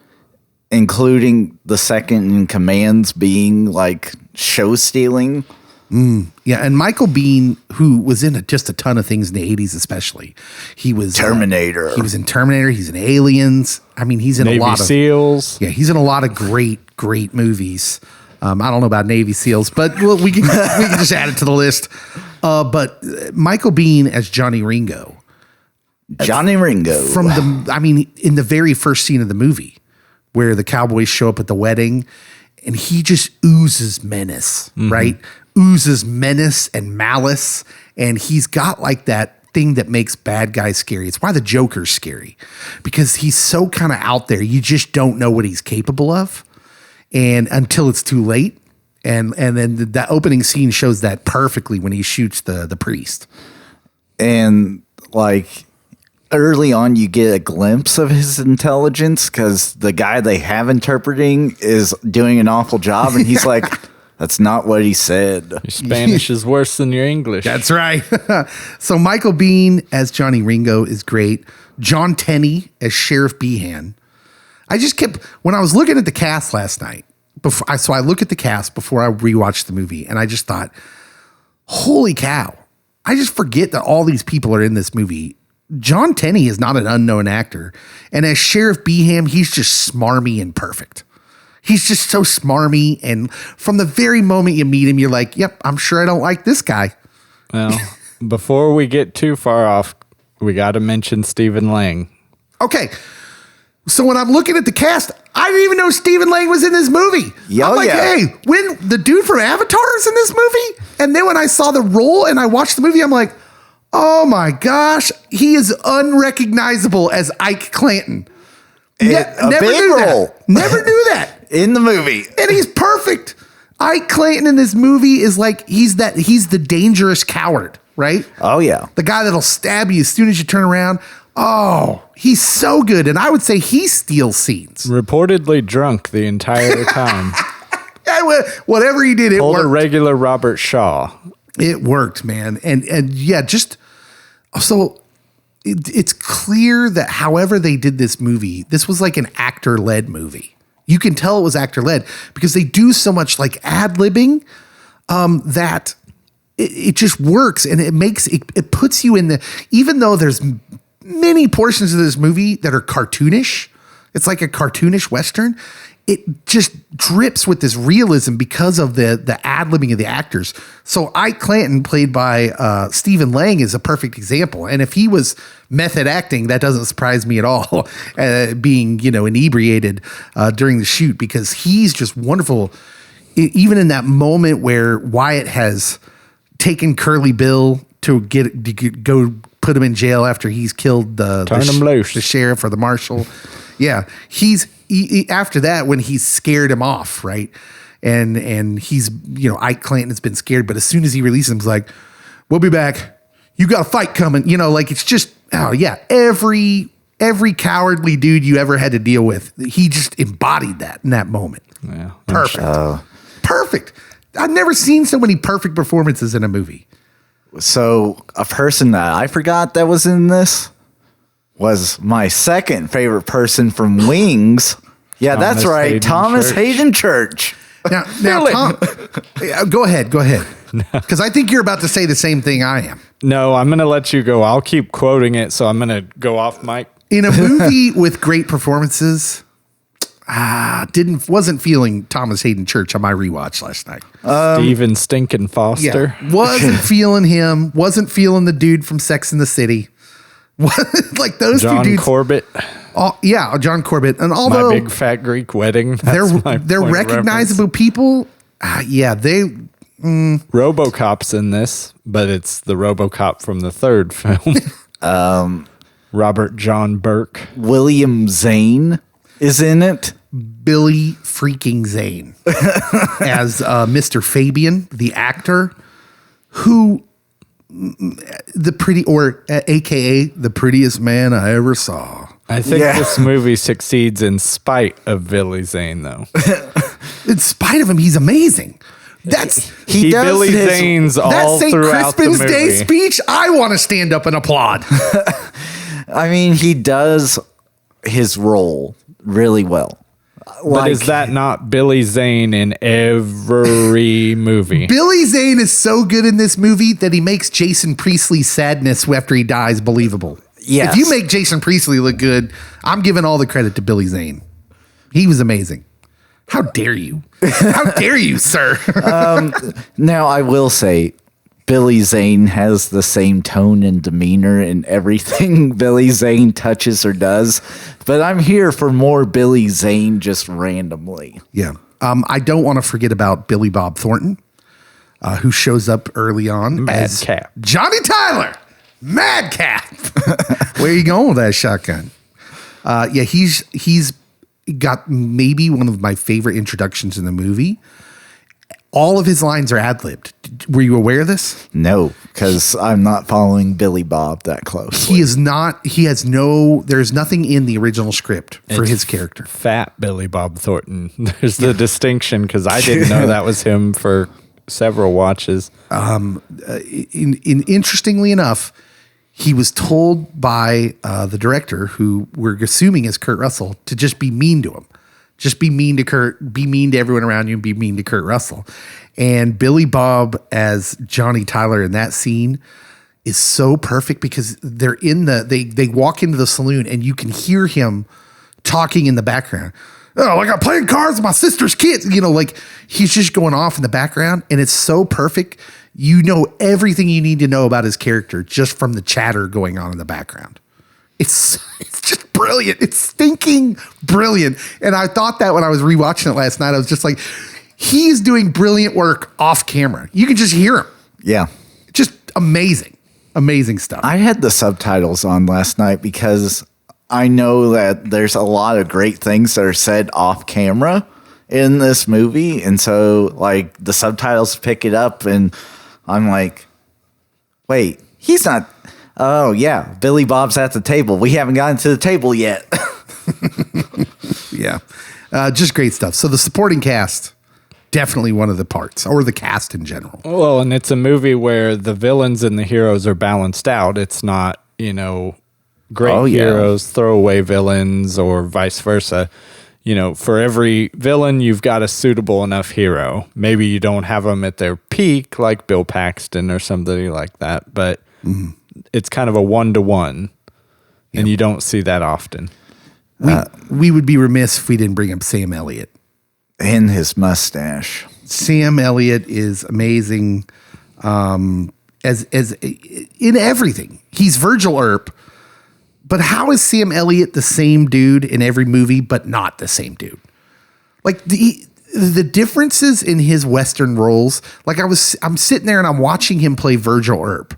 including the second in commands being like show stealing. Yeah, and Michael Biehn, who was in just a ton of things in the 80s especially. He was Terminator. He was in Terminator. He's in Aliens. I mean, he's in Navy a lot of SEALs. Yeah, he's in a lot of great movies. I don't know about Navy SEAls, but we can just add it to the list. But Michael Biehn as Johnny Ringo. Johnny Ringo. In the very first scene of the movie where the cowboys show up at the wedding and he just oozes menace, right? Oozes menace and malice. And he's got like that thing that makes bad guys scary. It's why the Joker's scary, because he's so kind of out there. You just don't know what he's capable of. And until it's too late. And then that opening scene shows that perfectly when he shoots the priest. And like early on, you get a glimpse of his intelligence because the guy they have interpreting is doing an awful job. And he's like, that's not what he said. Your Spanish is worse than your English. That's right. So Michael Biehn as Johnny Ringo is great. John Tenney as Sheriff Behan. When I was looking at the cast last night, so I look at the cast before I rewatched the movie, and I just thought, holy cow. I just forget that all these people are in this movie. John Tenney is not an unknown actor. And as Sheriff Behan, he's just smarmy and perfect. He's just so smarmy. And from the very moment you meet him, you're like, yep, I'm sure I don't like this guy. Well, before we get too far off, we got to mention Stephen Lang. Okay. So when I'm looking at the cast, I didn't even know Stephen Lang was in this movie. I'm like, hey, when the dude from Avatar is in this movie? And then when I saw the role and I watched the movie, I'm like, oh my gosh, he is unrecognizable as Ike Clanton. Never knew role. Never knew that. In the movie. And he's perfect. Ike Clanton in this movie is like, he's the dangerous coward, right? Oh, yeah. The guy that'll stab you as soon as you turn around. Oh, he's so good. And I would say he steals scenes. Reportedly drunk the entire time. Whatever he did, it Pulled worked. a regular Robert Shaw. It worked, man. And yeah, just so it's clear that however they did this movie, this was like an actor-led movie. You can tell it was actor-led because they do so much like ad-libbing that it just works. And it puts you in even though there's many portions of this movie that are cartoonish, it's like a cartoonish Western. It just drips with this realism because of the ad-libbing of the actors. So Ike Clanton, played by Stephen Lang, is a perfect example. And if he was method acting, that doesn't surprise me at all, being inebriated during the shoot, because he's just wonderful. Even in that moment where Wyatt has taken Curly Bill to go put him in jail after he's killed the sheriff or the marshal. Yeah, after that, when he's scared him off, right? And he's, Ike Clanton has been scared, but as soon as he releases him, he's like, we'll be back. You got a fight coming. It's just, oh yeah, every cowardly dude you ever had to deal with, he just embodied that in that moment. Yeah. Perfect. Perfect. I've never seen so many perfect performances in a movie. So a person that I forgot that was in this was my second favorite person from Wings. Yeah, that's right. Thomas Hayden Church. Now Tom, go ahead. Because I think you're about to say the same thing I am. No, I'm going to let you go. I'll keep quoting it, so I'm going to go off mic. In a movie with great performances, wasn't feeling Thomas Hayden Church on my rewatch last night. Steven Stinkin' Foster. Yeah, wasn't feeling him. Wasn't feeling the dude from Sex and the City. Like those John two dudes. Corbett. John Corbett. And although My Big Fat Greek Wedding. they're recognizable people. They. RoboCop's in this, but it's the RoboCop from the third film. Robert John Burke. William Zane is in it. Billy freaking Zane as Mr. Fabian, the actor, who AKA the prettiest man I ever saw. I think this movie succeeds in spite of Billy Zane, though. In spite of him, he's amazing. He Billy Zane's all St. throughout Crispin's the Day movie. speech. I want to stand up and applaud. I mean, he does his role really well. But is that not Billy Zane in every movie? Billy Zane is so good in this movie that he makes Jason Priestley's sadness after he dies believable. Yes. If you make Jason Priestley look good, I'm giving all the credit to Billy Zane. He was amazing. How dare you? How dare you, sir? Now, I will say, Billy Zane has the same tone and demeanor in everything Billy Zane touches or does. But I'm here for more Billy Zane just randomly. Yeah. I don't want to forget about Billy Bob Thornton, who shows up early on as Madcap. Johnny Tyler. Madcap. Where are you going with that shotgun? He's got maybe one of my favorite introductions in the movie. All of his lines are ad-libbed. Were you aware of this? No, because I'm not following Billy Bob that closely. He is not. There's nothing in the original script for his character. Fat Billy Bob Thornton. There's the distinction, because I didn't know that was him for several watches. Interestingly enough, he was told by the director, who we're assuming is Kurt Russell, to just be mean to him. Just be mean to Kurt, be mean to everyone around you, and be mean to Kurt Russell. And Billy Bob as Johnny Tyler in that scene is so perfect, because they're they walk into the saloon and you can hear him talking in the background. Oh, like I'm playing cards with my sister's kids. Like he's just going off in the background, and it's so perfect. You know everything you need to know about his character just from the chatter going on in the background. It's just brilliant. It's stinking brilliant. And I thought that when I was rewatching it last night, I was just like, he's doing brilliant work off camera. You can just hear him. Yeah. Just amazing. Amazing stuff. I had the subtitles on last night because I know that there's a lot of great things that are said off camera in this movie. And so like the subtitles pick it up and I'm like, wait, he's not. Oh, yeah. Billy Bob's at the table. We haven't gotten to the table yet. Yeah. Just great stuff. So the supporting cast, definitely one of the parts, or the cast in general. Well, and it's a movie where the villains and the heroes are balanced out. It's not, great heroes, throwaway villains, or vice versa. For every villain, you've got a suitable enough hero. Maybe you don't have them at their peak, like Bill Paxton or somebody like that, but it's kind of a 1-to-1, and you don't see that often. We would be remiss if we didn't bring up Sam Elliott. And his mustache. Sam Elliott is amazing as in everything. He's Virgil Earp, but how is Sam Elliott the same dude in every movie, but not the same dude? Like the differences in his Western roles. Like I'm sitting there and I'm watching him play Virgil Earp,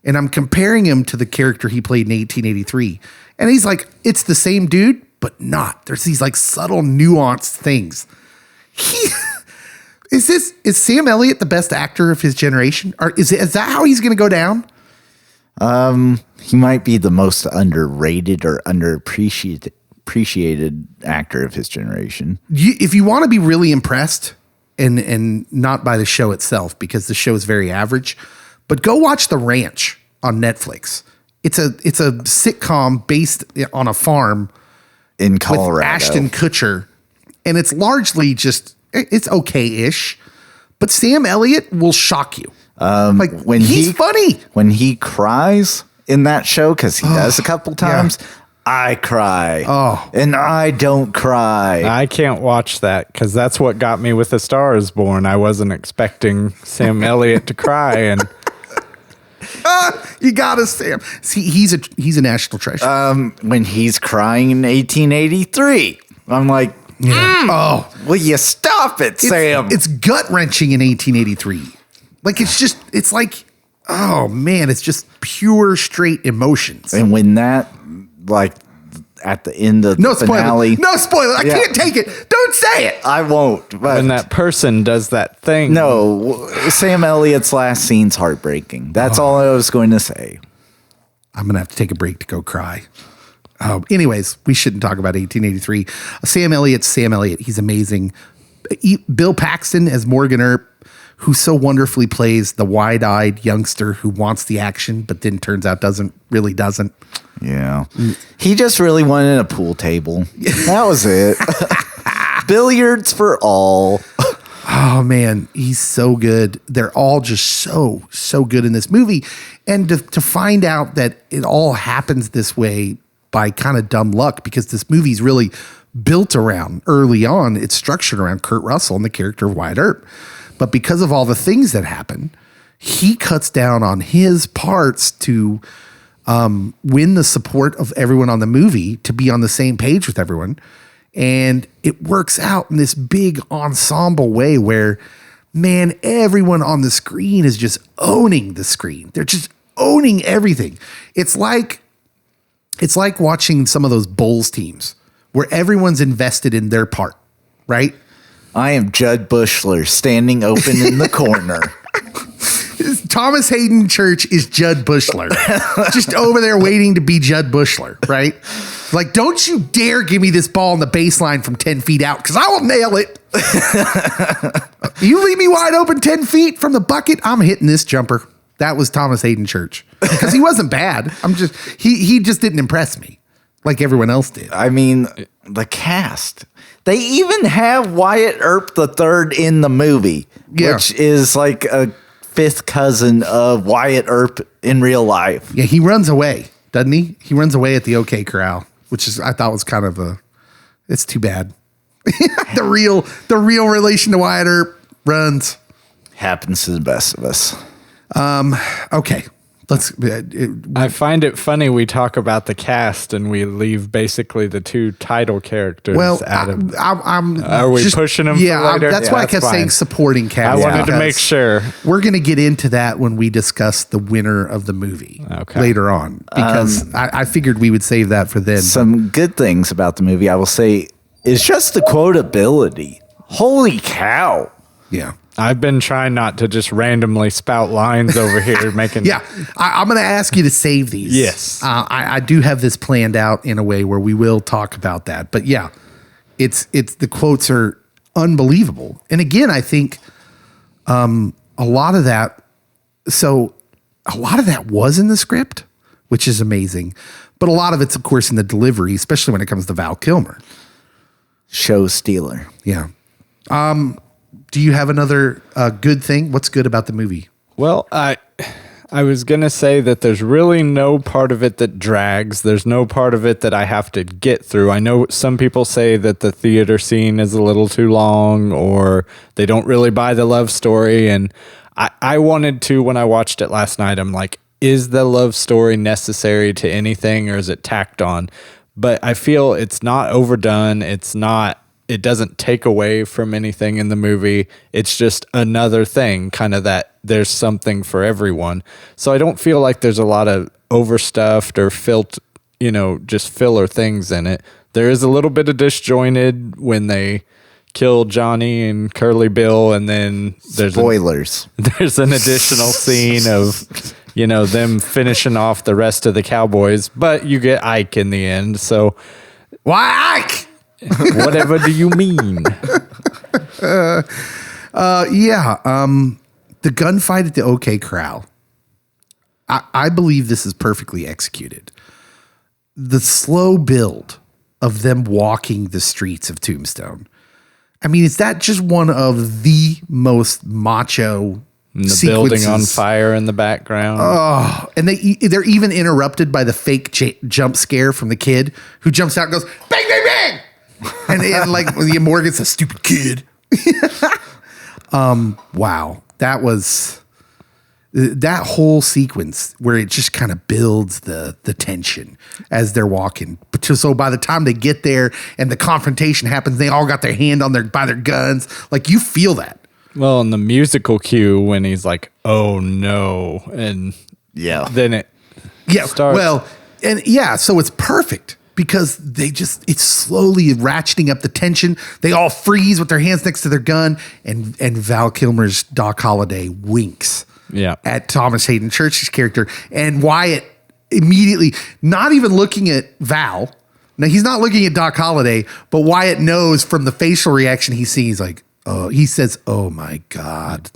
and I'm comparing him to the character he played in 1883. And he's like, it's the same dude, but not. There's these like subtle, nuanced things. Is Sam Elliott the best actor of his generation? Or is that how he's going to go down? He might be the most underrated or underappreciated actor of his generation. If you want to be really impressed, and not by the show itself, because the show is very average, but go watch The Ranch on Netflix. It's a sitcom based on a farm in Colorado with Ashton Kutcher, and it's largely it's okay-ish, but Sam Elliott will shock you. He's funny when he cries in that show, because he does a couple times. Yeah. I cry. Oh. And I don't cry. I can't watch that because that's what got me with A Star Is Born. I wasn't expecting Sam Elliott to cry, and You got us, Sam. See, he's a national treasure. When he's crying in 1883, I'm like, Oh, will you stop it, Sam? it's gut wrenching in 1883. Like it's like, oh man, it's just pure straight emotions. And when that, like, at the end of No the spoiler. finale, No spoiler. I Yeah. can't take it. Don't say it. I won't. But when that person does that thing. no, Sam Elliott's last scene's heartbreaking. That's all I was going to say. I'm gonna have to take a break to go cry. Anyways, we shouldn't talk about 1883. Sam Elliott's Sam Elliott. He's amazing. Bill Paxton as Morgan Earp, who so wonderfully plays the wide-eyed youngster who wants the action, but then turns out doesn't. Yeah. He just really wanted a pool table. That was it. Billiards for all. Oh man, he's so good. They're all just so good in this movie. And to find out that it all happens this way by kind of dumb luck, because this movie's really built around, early on, it's structured around Kurt Russell and the character of Wyatt Earp. But because of all the things that happen, he cuts down on his parts to win the support of everyone on the movie, to be on the same page with everyone. And it works out in this big ensemble way where, man, everyone on the screen is just owning the screen. They're just owning everything. It's like watching some of those Bulls teams where everyone's invested in their part, right? I am Judd Bushler standing open in the corner. Thomas Hayden Church is Judd Bushler, just over there waiting to be Judd Bushler, right? Like, don't you dare give me this ball on the baseline from 10 feet out, because I will nail it. You leave me wide open 10 feet from the bucket, I'm hitting this jumper. That was Thomas Hayden Church, because he wasn't bad. He just didn't impress me like everyone else did. I mean, the cast. They even have Wyatt Earp III in the movie, which is like a fifth cousin of Wyatt Earp in real life. Yeah, he runs away, doesn't he? He runs away at the OK Corral, which is, I thought was kind of it's too bad. the real relation to Wyatt Earp runs. Happens to the best of us. Okay. Let's. I find it funny we talk about the cast and we leave basically the two title characters out of. Are we pushing them? Yeah, for later? that's why I kept fine. saying supporting cast. I wanted to because make sure. We're going to get into that when we discuss the winner of the movie later on, because I figured we would save that for then. Some good things about the movie, I will say, is just the quotability. Holy cow. Yeah. I've been trying not to just randomly spout lines over here, making. Yeah, I'm going to ask you to save these. Yes. I do have this planned out in a way where we will talk about that. But yeah, it's the quotes are unbelievable. And again, I think a lot of that was in the script, which is amazing. But a lot of it's, of course, in the delivery, especially when it comes to Val Kilmer. Show stealer. Yeah. Do you have another good thing? What's good about the movie? Well, I was going to say that there's really no part of it that drags. There's no part of it that I have to get through. I know some people say that the theater scene is a little too long, or they don't really buy the love story. And I wanted to, when I watched it last night, I'm like, is the love story necessary to anything, or is it tacked on? But I feel it's not overdone. It doesn't take away from anything in the movie. It's just another thing, kind of that there's something for everyone. So I don't feel like there's a lot of overstuffed or just filler things in it. There is a little bit of disjointed when they kill Johnny and Curly Bill, and then there's Spoilers. There's an additional scene of, them finishing off the rest of the cowboys, but you get Ike in the end. So Why Ike? Whatever do you mean? The gunfight at the OK Corral. I believe this is perfectly executed. The slow build of them walking the streets of Tombstone. I mean, is that just one of the most macho And the building on fire in the background. Oh, and they're even interrupted by the fake jump scare from the kid who jumps out and goes, bang, bang, bang. and like Morgan's a stupid kid. Wow. That whole sequence where it just kind of builds the tension as they're walking. So by the time they get there and the confrontation happens, they all got their hand by their guns. Like you feel that. Well, and the musical cue when he's like, "Oh no," and then it starts. Well, and so it's perfect because it's slowly ratcheting up the tension. They all freeze with their hands next to their gun, and Val Kilmer's Doc Holliday winks at Thomas Hayden Church's character, and Wyatt immediately, not even looking at Val. Now he's not looking at Doc Holliday, but Wyatt knows from the facial reaction he sees, like. Oh, he says, "Oh my God,"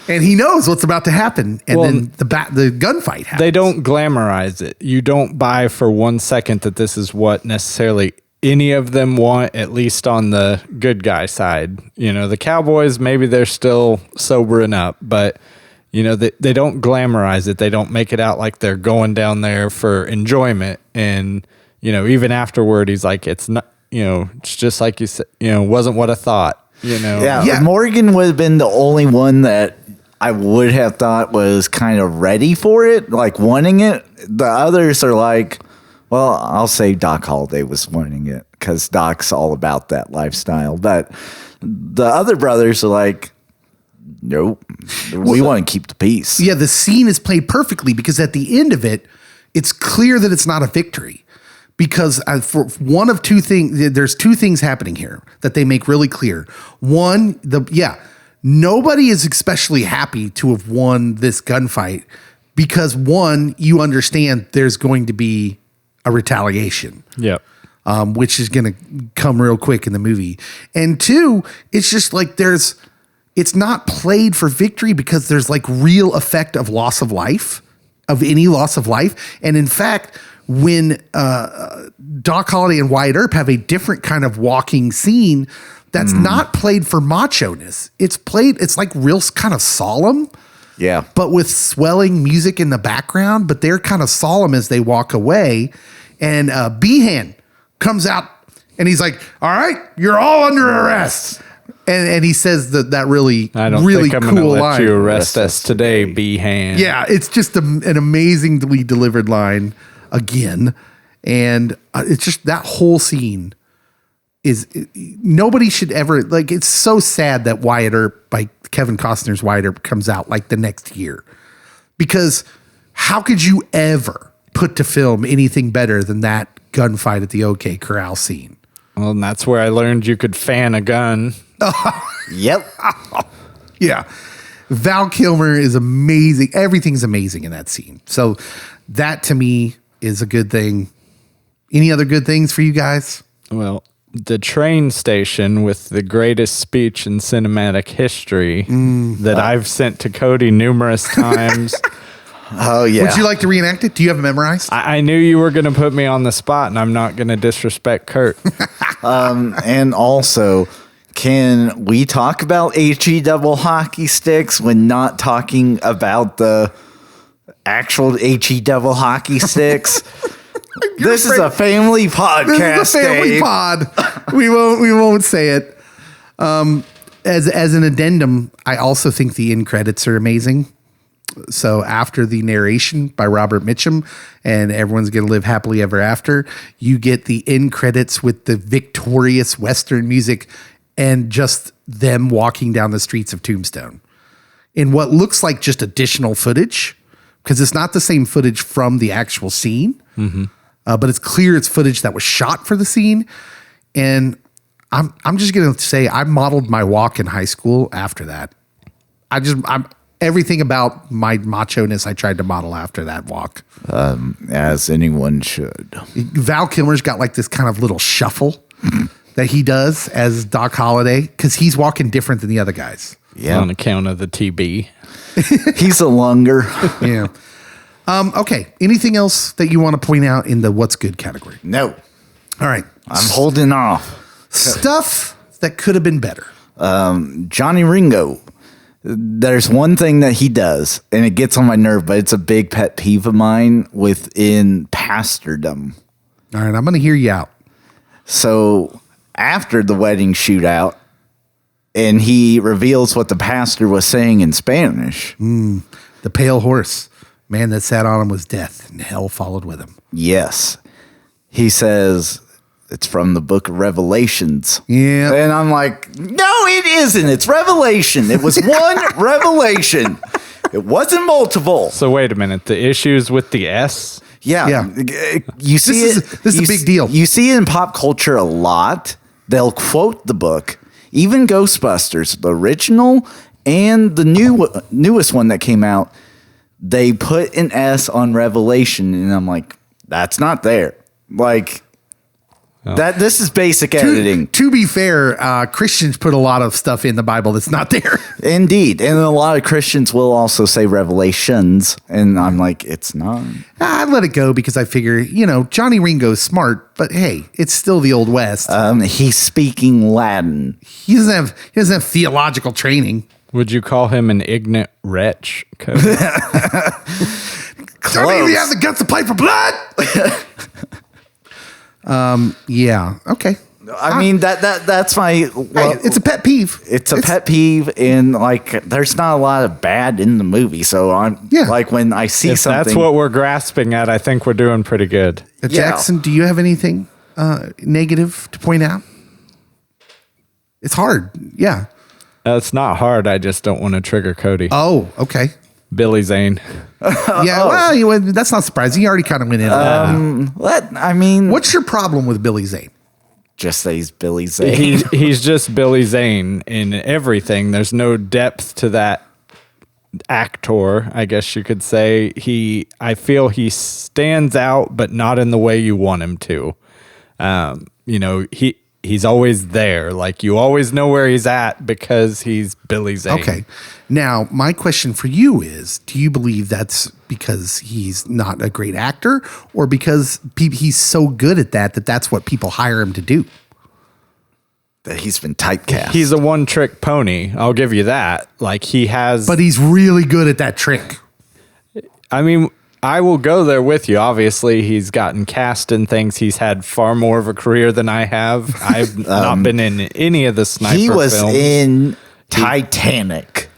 and he knows what's about to happen. And then the gunfight happens. They don't glamorize it. You don't buy for 1 second that this is what necessarily any of them want. At least on the good guy side, the Cowboys, maybe they're still sobering up, but they don't glamorize it. They don't make it out like they're going down there for enjoyment. And even afterward, he's like, "It's not." It's just like you said, wasn't what I thought, Yeah. Morgan would have been the only one that I would have thought was kind of ready for it, like wanting it. The others are like, well, I'll say Doc Holliday was wanting it because Doc's all about that lifestyle. But the other brothers are like, nope, we want to keep the peace. Yeah, the scene is played perfectly because at the end of it, it's clear that it's not a victory. Because for one of two things, there's two things happening here that they make really clear. One, nobody is especially happy to have won this gunfight because one, you understand there's going to be a retaliation. Yep. Which is going to come real quick in the movie. And two, it's just like it's not played for victory because there's like real effect of loss of life, of any loss of life. And in fact, when Doc Holliday and Wyatt Earp have a different kind of walking scene that's not played for macho-ness. It's like real kind of solemn. Yeah. But with swelling music in the background, but they're kind of solemn as they walk away. And Behan comes out and he's like, "All right, you're all under arrest." And he says that really, I don't really think I'm cool gonna let line. you arrest us today, Behan. Yeah, it's just an amazingly delivered line again. And it's just that whole scene nobody should ever, like, it's so sad that Wyatt Earp, like Kevin Costner's Wyatt Earp, comes out like the next year. Because how could you ever put to film anything better than that gunfight at the OK Corral scene? Well, and that's where I learned you could fan a gun. Yep. Yeah. Val Kilmer is amazing. Everything's amazing in that scene. So that to me is a good thing. Any other good things for you guys? Well, the train station with the greatest speech in cinematic history that I've sent to Cody numerous times. Oh, yeah. Would you like to reenact it? Do you have it memorized? I knew you were going to put me on the spot, and I'm not going to disrespect Kurt. And also, can we talk about HE double hockey sticks when not talking about the actual HE double hocky sticks? This is a family podcast. This is a family Dave. pod. We won't say it. As an addendum, I also think the end credits are amazing. So after the narration by Robert Mitchum and everyone's going to live happily ever after, you get the end credits with the victorious Western music and just them walking down the streets of Tombstone in what looks like just additional footage, because it's not the same footage from the actual scene, but it's clear it's footage that was shot for the scene. And I'm just going to say I modeled my walk in high school after that. I'm everything about my macho-ness I tried to model after that walk. As anyone should. Val Kilmer's got like this kind of little shuffle that he does as Doc Holliday because he's walking different than the other guys. Yeah. On account of the TB. He's a lunger. Yeah. Okay. Anything else that you want to point out in the what's good category? No. All right. I'm holding off. Stuff that could have been better. Johnny Ringo There's one thing that he does, and it gets on my nerve, but it's a big pet peeve of mine within pastordom. All right, I'm going to hear you out. So after the wedding shootout, and he reveals what the pastor was saying in Spanish. The pale horse, man that sat on him was death, and hell followed with him. Yes. He says it's from the book of Revelations. Yeah. And I'm like, no, it isn't. It's Revelation. It was one revelation. It wasn't multiple. So wait a minute. The issues with the S? Yeah. You see This is a big deal. You see it in pop culture a lot. They'll quote the book. Even Ghostbusters, the original and the newest one that came out, they put an S on Revelation, and I'm like, that's not there. Like, that. This is basic editing. To be fair, Christians put a lot of stuff in the Bible that's not there. Indeed. And a lot of Christians will also say Revelations, and I'm like, it's not. I let it go because I figure, Johnny Ringo's smart, but hey, it's still the Old West. He's speaking Latin. He doesn't have theological training. Would you call him an ignorant wretch, Cody? Don't even have the guts to play for blood. Yeah. Okay. I mean, that's my... Hey, it's a pet peeve. It's a pet peeve, and like, there's not a lot of bad in the movie. So I'm like, when I see If something, that's what we're grasping at, I think we're doing pretty good. Jackson, do you have anything negative to point out? It's hard. Yeah. It's not hard. I just don't want to trigger Cody. Oh, okay. Billy Zane. Yeah, well, that's not surprising. He already kind of went in on that. I mean, What's your problem with Billy Zane? just that he's Billy Zane. He's just Billy Zane in everything. There's no depth to that actor, I guess you could say. I feel he stands out, but not in the way you want him to. He's always there. Like, you always know where he's at because he's Billy Zane. Okay. Now, my question for you is, do you believe that's because he's not a great actor, or because he's so good at that's what people hire him to do? That he's been typecast. He's a one-trick pony. I'll give you that. Like, he has... But he's really good at that trick. I mean, I will go there with you. Obviously, he's gotten cast in things. He's had far more of a career than I have. I've not been in any of the sniper He was films. in Titanic.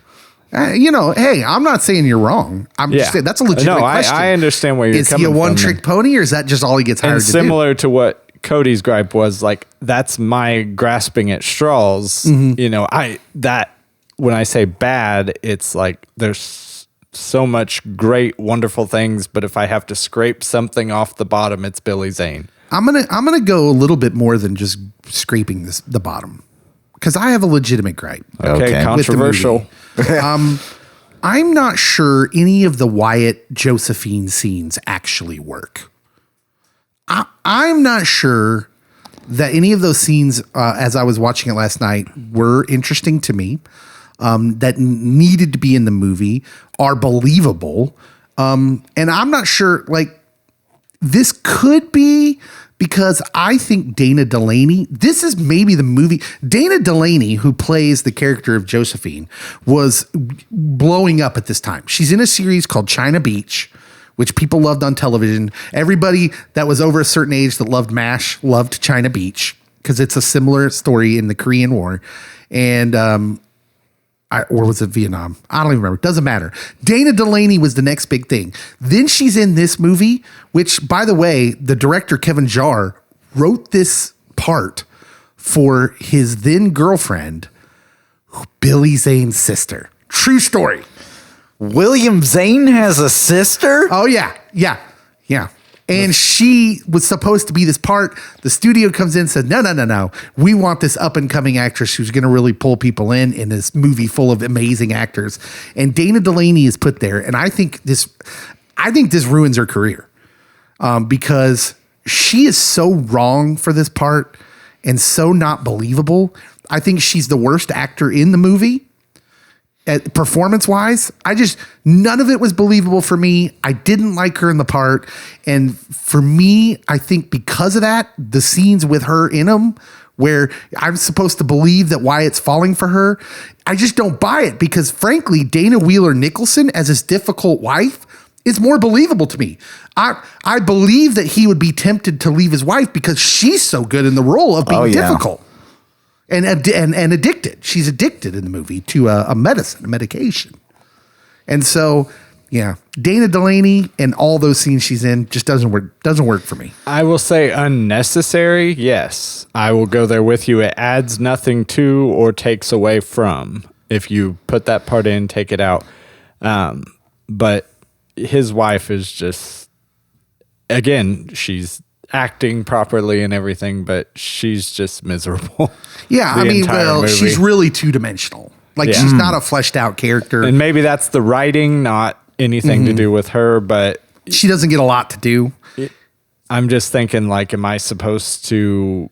Hey, I'm not saying you're wrong. I'm just saying that's a legitimate question. I understand where you're is coming he from. a one-trick pony, or is that just all he gets hired And to do? similar to what Cody's gripe was, like, that's my grasping at straws. Mm-hmm. When I say bad, it's like there's so much great, wonderful things, but if I have to scrape something off the bottom, it's Billy Zane. I'm gonna go a little bit more than just scraping the bottom, because I have a legitimate gripe. Okay, controversial. I'm not sure any of the Wyatt Josephine scenes actually work. I'm not sure that any of those scenes, as I was watching it last night, were interesting to me, that needed to be in the movie, are believable. And I'm not sure, like, this could be because I think Dana Delaney, this is maybe the movie. Dana Delaney, who plays the character of Josephine, was blowing up at this time. She's in a series called China Beach, which people loved on television. Everybody that was over a certain age that loved MASH loved China Beach, because it's a similar story in the Korean War. And, or was it Vietnam? I don't even remember. Doesn't matter. Dana Delaney was the next big thing. Then she's in this movie, which, by the way, the director, Kevin Jarre, wrote this part for his then girlfriend, Billy Zane's sister. True story. William Zane has a sister? Oh, yeah. And she was supposed to be this part. The studio comes in and says, no. We want this up-and-coming actress who's going to really pull people in this movie full of amazing actors. And Dana Delaney is put there. And I think this ruins her career, because she is so wrong for this part and so not believable. I think she's the worst actor in the movie. Performance-wise, none of it was believable for me. I didn't like her in the part. And for me, I think because of that, the scenes with her in them where I'm supposed to believe that Wyatt's falling for her. I just don't buy it because, frankly, Dana Wheeler Nicholson as his difficult wife is more believable to me. I believe that he would be tempted to leave his wife because she's so good in the role of being difficult and addicted. She's addicted in the movie to a medication. And so, yeah, Dana Delaney and all those scenes she's in just doesn't work for me. I will say unnecessary. Yes, I will go there with you. It adds nothing to or takes away from. If you put that part in, take it out. But his wife is just, again, she's acting properly and everything, but she's just miserable. Yeah, I mean, well, she's really two-dimensional. Like, she's not a fleshed out character. And maybe that's the writing, not anything to do with her, but she doesn't get a lot to do. I'm just thinking, like, am I supposed to,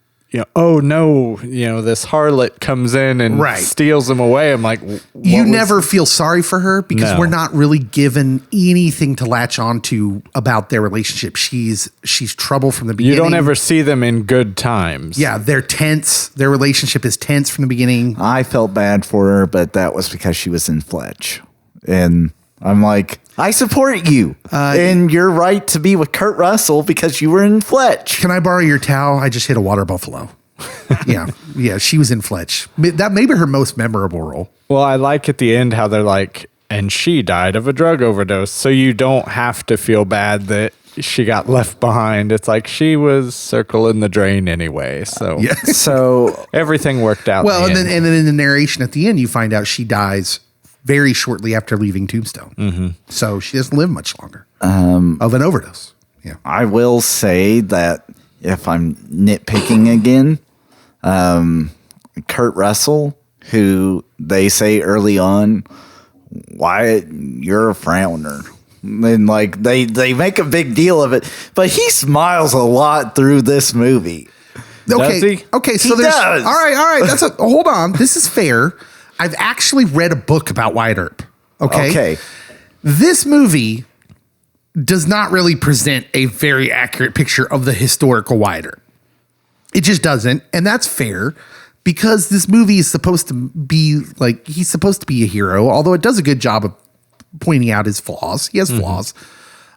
oh no, this harlot comes in and steals him away. I'm like, you never feel sorry for her because we're not really given anything to latch onto about their relationship. She's trouble from the beginning. You don't ever see them in good times. Yeah, they're tense. Their relationship is tense from the beginning. I felt bad for her, but that was because she was in Fletch. And I'm like, I support you and your right to be with Kurt Russell because you were in Fletch. Can I borrow your towel? I just hit a water buffalo. Yeah, she was in Fletch. That may be her most memorable role. Well, I like at the end how they're like, and she died of a drug overdose. So you don't have to feel bad that she got left behind. It's like she was circling the drain anyway. So, so everything worked out. Well, and then in the narration at the end, you find out she dies very shortly after leaving Tombstone. Mm-hmm. So she doesn't live much longer of an overdose. Yeah, I will say that if I'm nitpicking again, Kurt Russell, who they say early on, Wyatt, you're a frowner. And like they make a big deal of it, but he smiles a lot through this movie. Okay. Does he? Okay. So He there's does. all right. Hold on. This is fair. I've actually read a book about Wyatt Earp. Okay. This movie does not really present a very accurate picture of the historical Wyatt Earp. It just doesn't. And that's fair because this movie is supposed to be like, he's supposed to be a hero, although it does a good job of pointing out his flaws. He has flaws.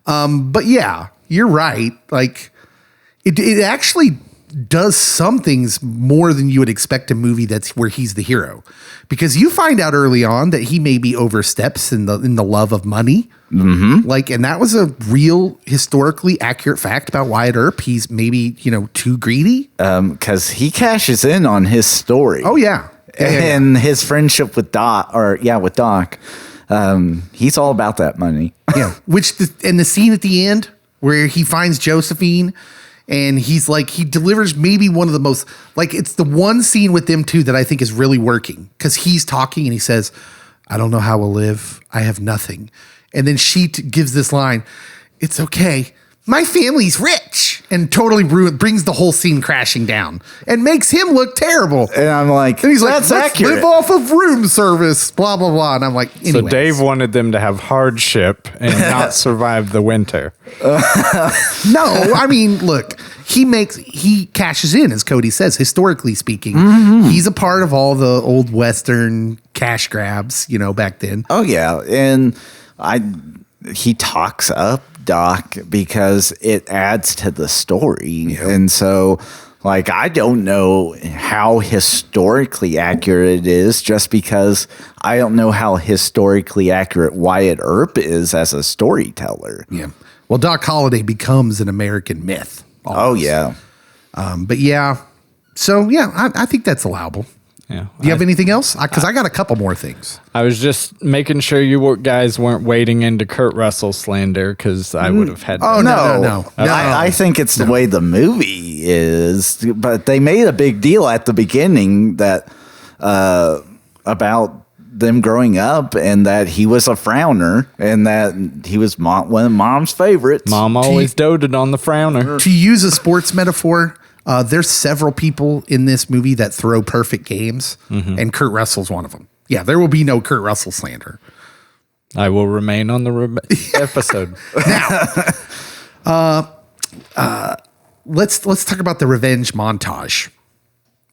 But yeah, you're right. Like it actually does some things more than you would expect a movie that's where he's the hero, because you find out early on that he maybe oversteps in the love of money. Mm-hmm. Like, and that was a real historically accurate fact about Wyatt Earp. He's maybe, too greedy. Cause he cashes in on his story. Oh yeah. And his friendship with Doc, he's all about that money. Yeah. And the scene at the end where he finds Josephine and he's like, he delivers maybe one of the most, like, it's the one scene with them two that I think is really working, because he's talking and he says, I don't know how we'll live. I have nothing. And then she gives this line, it's okay. My family's rich, and totally brings the whole scene crashing down and makes him look terrible. And I'm like, and he's that's like, let's accurate. live off of room service, blah, blah, blah. And I'm like, anyways. So Dave wanted them to have hardship and not survive the winter. No, I mean, look, he cashes in, as Cody says, historically speaking. He's a part of all the old Western cash grabs, back then. Oh yeah. And he talks up Doc because it adds to the story. Yeah. And so, like, I don't know how historically accurate it is, just because I don't know how historically accurate Wyatt Earp is as a storyteller. Yeah. Well, Doc Holliday becomes an American myth. Almost. Oh yeah. But yeah. So yeah, I think that's allowable. Yeah. Do you have anything else? Because I got a couple more things. I was just making sure you guys weren't wading into Kurt Russell slander, because I would have had. Oh, no. I think it's the way the movie is, but they made a big deal at the beginning that about them growing up, and that he was a frowner, and that he was one of Mom's favorites. Mom always doted on the frowner. To use a sports metaphor, there's several people in this movie that throw perfect games, and Kurt Russell's one of them. Yeah, there will be no Kurt Russell slander. I will remain on the episode. Now, let's talk about the revenge montage.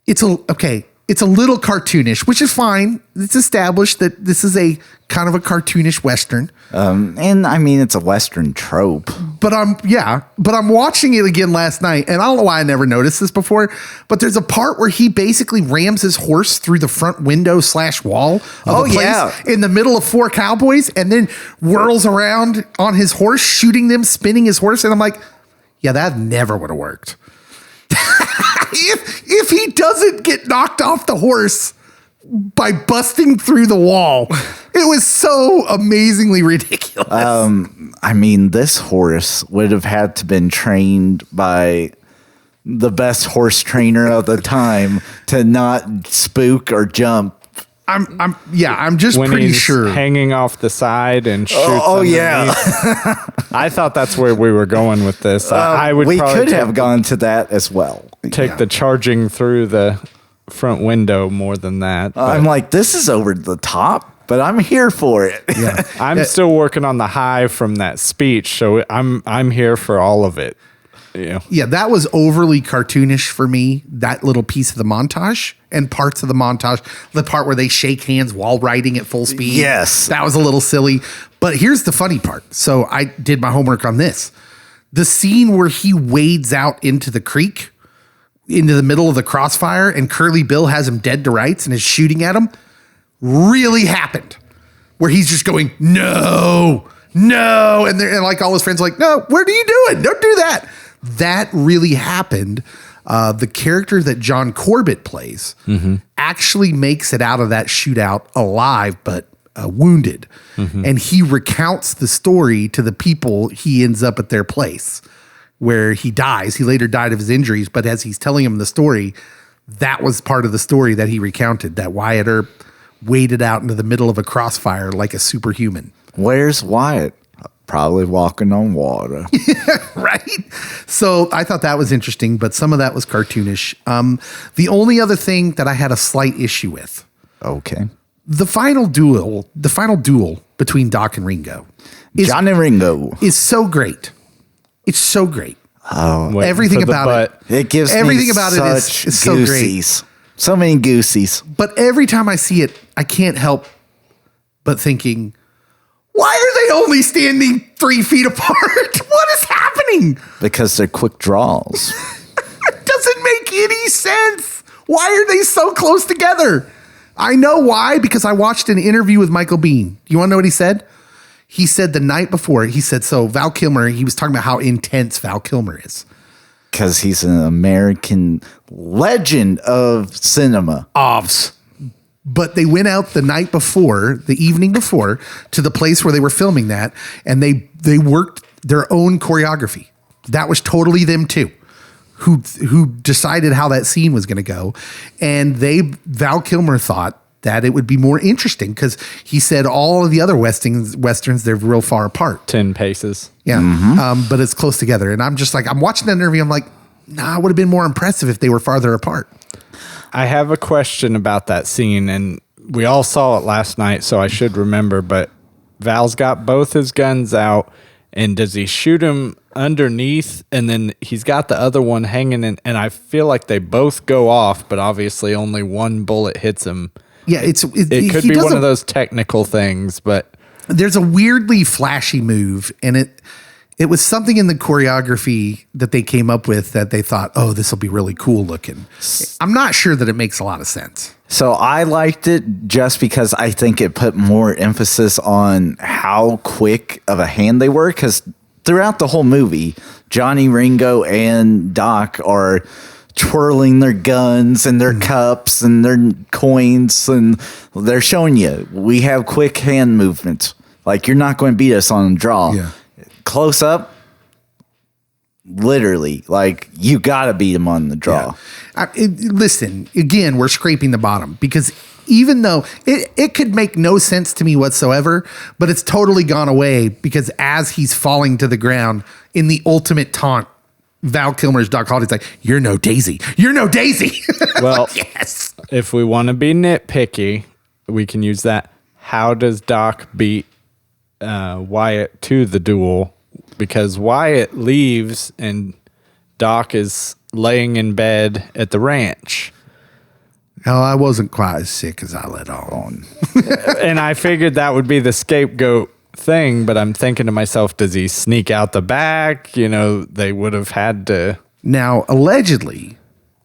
It's a little cartoonish, which is fine. It's established that this is a kind of a cartoonish Western. And I mean, it's a Western trope. But I'm watching it again last night, and I don't know why I never noticed this before, but there's a part where he basically rams his horse through the front window / wall of a place in the middle of 4 cowboys, and then whirls around on his horse, shooting them, spinning his horse. And I'm like, yeah, that never would have worked. If he doesn't get knocked off the horse by busting through the wall, it was so amazingly ridiculous. I mean, this horse would have had to been trained by the best horse trainer of the time to not spook or jump. I'm just when pretty he's sure. hanging off the side and shoots. Yeah. I thought that's where we were going with this. I would. We probably could have gone to that as well. take the charging through the front window more than that. I'm like, this is over the top, but I'm here for it. Yeah. I'm still working on the high from that speech, so I'm here for all of it. Yeah. Yeah, that was overly cartoonish for me, that little piece of the montage and parts of the montage. The part where they shake hands while riding at full speed. Yes. That was a little silly. But here's the funny part. So I did my homework on this. The scene where he wades out into the creek, into the middle of the crossfire, and Curly Bill has him dead to rights and is shooting at him, really happened. Where he's just going, no. And like all his friends are like, no, what are you doing? Don't do that. That really happened. The character that John Corbett plays actually makes it out of that shootout alive, but wounded. And he recounts the story to the people. He ends up at their place where he dies. He later died of his injuries, but as he's telling him the story, that was part of the story that he recounted, that Wyatt Earp waded out into the middle of a crossfire like a superhuman. Where's Wyatt? Probably walking on water. Right? So I thought that was interesting, but some of that was cartoonish. The only other thing that I had a slight issue with, Okay. the final duel between Doc and Ringo Johnny Ringo. is so great. It's so great. Waiting Everything for the about butt. it. It gives Everything me about it such is so great. goosies. So many goosies. But every time I see it, I can't help but thinking, why are they only standing 3 feet apart? What is happening? Because they're quick draws. It doesn't make any sense. Why are they so close together? I know why, because I watched an interview with Michael Biehn. You want to know what he said? He said the night before, so Val Kilmer, he was talking about how intense Val Kilmer is. Because he's an American legend of cinema. Ovs. But they went out the evening before, to the place where they were filming that, and they worked their own choreography. That was totally them too, who decided how that scene was going to go. And Val Kilmer thought that it would be more interesting because he said all of the other westerns, they're real far apart. 10 paces. Yeah. But it's close together. And I'm just like, I'm watching that interview. I'm like, nah, it would have been more impressive if they were farther apart. I have a question about that scene, and we all saw it last night, so I should remember, but Val's got both his guns out, and does he shoot him underneath, and then he's got the other one hanging in, and I feel like they both go off, but obviously only one bullet hits him. Yeah, it could be one of those technical things, but there's a weirdly flashy move, and it was something in the choreography that they came up with that they thought, oh, this will be really cool looking. I'm not sure that it makes a lot of sense. So I liked it just because I think it put more emphasis on how quick of a hand they were. Because throughout the whole movie, Johnny, Ringo, and Doc are twirling their guns and their cups and their coins, and they're showing you we have quick hand movements. Like, you're not going to beat us on a draw. Yeah. Close up, literally, like, you got to beat him on the draw. Yeah. Listen, again, we're scraping the bottom because even though it could make no sense to me whatsoever, but it's totally gone away because as he's falling to the ground in the ultimate taunt, Val Kilmer's Doc Holliday's like, you're no Daisy. You're no Daisy. well, yes. If we want to be nitpicky, we can use that. How does Doc beat Wyatt to the duel? Because Wyatt leaves and Doc is laying in bed at the ranch. Oh, I wasn't quite as sick as I let on. And I figured that would be the scapegoat thing, but I'm thinking to myself, does he sneak out the back? You know, they would have had to. Now, allegedly,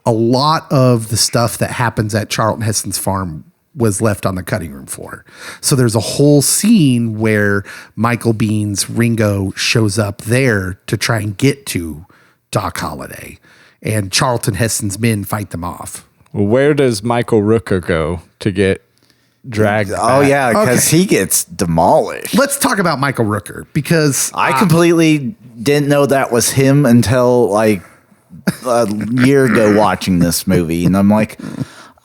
a lot of the stuff that happens at Charlton Heston's farm was left on the cutting room floor. So there's a whole scene where Michael Bihn's Ringo shows up there to try and get to Doc Holliday, and Charlton Heston's men fight them off. Well, where does Michael Rooker go to get dragged Oh, back? yeah, because he gets demolished. Let's talk about Michael Rooker, because I completely didn't know that was him until like a year ago watching this movie. And I'm like,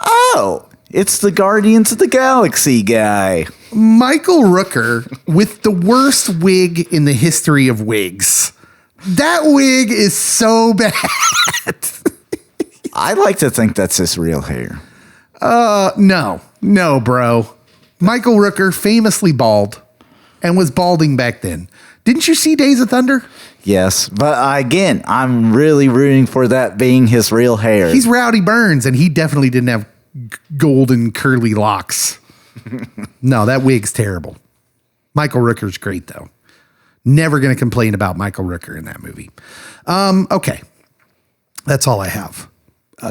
oh, it's the Guardians of the Galaxy guy. Michael Rooker with the worst wig in the history of wigs. That wig is so bad. I like to think that's his real hair. No, bro. Michael Rooker, famously bald, and was balding back then. Didn't you see Days of Thunder? Yes, but again, I'm really rooting for that being his real hair. He's Rowdy Burns, and he definitely didn't have golden curly locks. No, that wig's terrible. Michael Rooker's great, though. Never going to complain about Michael Rooker in that movie. Okay. That's all I have.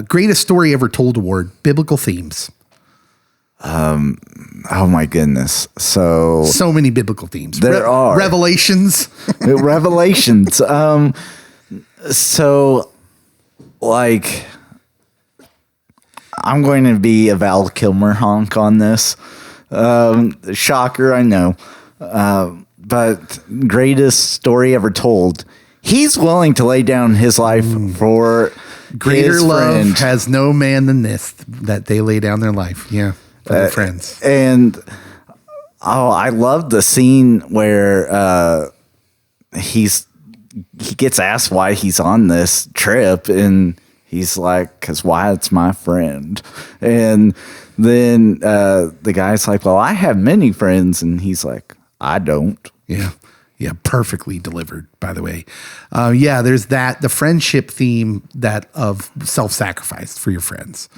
Greatest story ever told award, biblical themes. Oh my goodness. So many biblical themes. There are. Revelations. Revelations. So like I'm going to be a Val Kilmer honk on this. Shocker, I know. But greatest story ever told. He's willing to lay down his life for Greater his love friend. has no man than this, that they lay down their life. Yeah. For their friends. And I love the scene where he gets asked why he's on this trip, and he's like, "'Cause Wyatt's my friend." And then the guy's like, "Well, I have many friends," and he's like, "I don't." Yeah. Yeah. Perfectly delivered, by the way. Yeah. There's the friendship theme that of self-sacrifice for your friends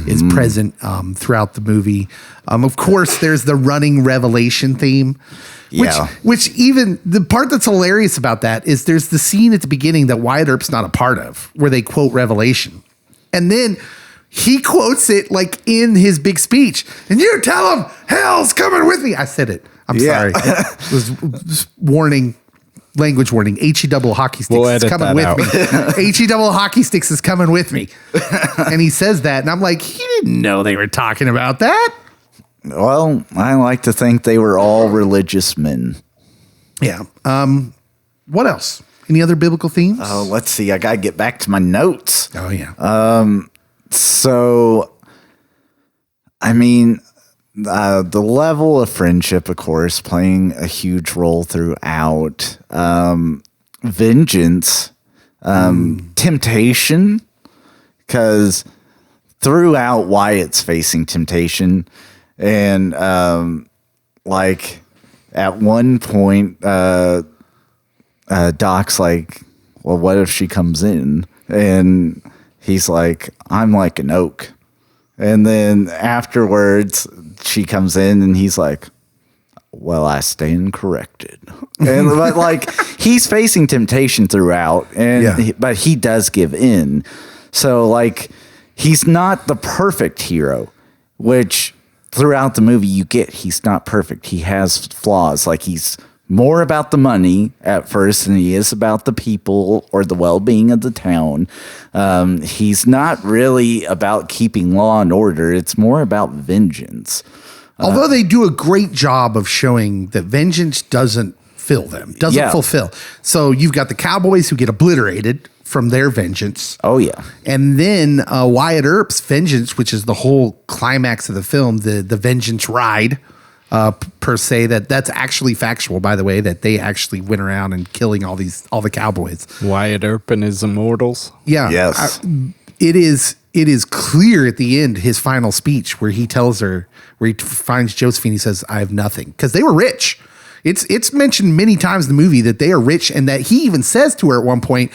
is present throughout the movie. Of course, there's the running revelation theme, which even the part that's hilarious about that is there's the scene at the beginning that Wyatt Earp's not a part of where they quote Revelation. And then he quotes it like in his big speech. And you tell him hell's coming with me. I said it. I'm sorry. It was warning, language warning. HE double hockey sticks is coming with me. HE double hockey sticks is coming with me. And he says that. And I'm like, he didn't know they were talking about that. Well, I like to think they were all religious men. Yeah. What else? Any other biblical themes? Oh, let's see. I got to get back to my notes. Oh, yeah. So, I mean, the level of friendship, of course, playing a huge role throughout. Vengeance, temptation, because throughout Wyatt's facing temptation, and like at one point, Doc's like, "Well, what if she comes in?" And he's like, "I'm like an oak." And then afterwards, she comes in and he's like, "Well, I stand corrected." And but like he's facing temptation throughout, and but he does give in. So like he's not the perfect hero, which throughout the movie you get he's not perfect. He has flaws. Like he's more about the money at first than he is about the people or the well-being of the town. He's not really about keeping law and order. It's more about vengeance. Although they do a great job of showing that vengeance doesn't fulfill. So you've got the cowboys who get obliterated from their vengeance. Oh, yeah. And then Wyatt Earp's vengeance, which is the whole climax of the film, the vengeance ride, per se, that's actually factual, by the way, that they actually went around and killing all the cowboys. Wyatt Earp and his immortals. Yeah. Yes. It is clear at the end, his final speech, where he tells her, where he finds Josephine, he says, "I have nothing." Because they were rich. It's mentioned many times in the movie that they are rich, and that he even says to her at one point,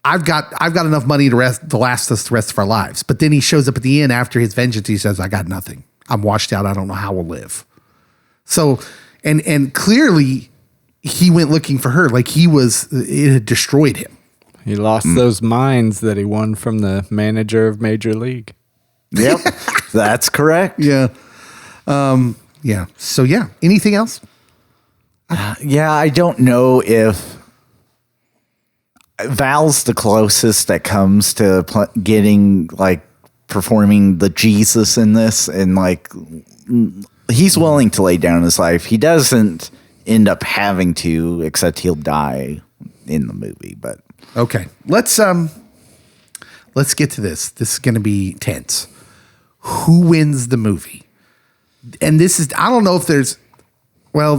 I've got enough money to last us the rest of our lives. But then he shows up at the end after his vengeance. He says, I got nothing. I'm washed out. I don't know how we'll live. So, and clearly he went looking for her. Like it had destroyed him. He lost those mines that he won from the manager of Major League. Yep, that's correct. Yeah. Yeah. So yeah. Anything else? Yeah, I don't know if Val's the closest that comes to getting like performing the Jesus in this, and like he's willing to lay down his life. He doesn't end up having to, except he'll die in the movie. But Okay. Let's get to this. This is going to be tense. Who wins the movie? And this is, I don't know if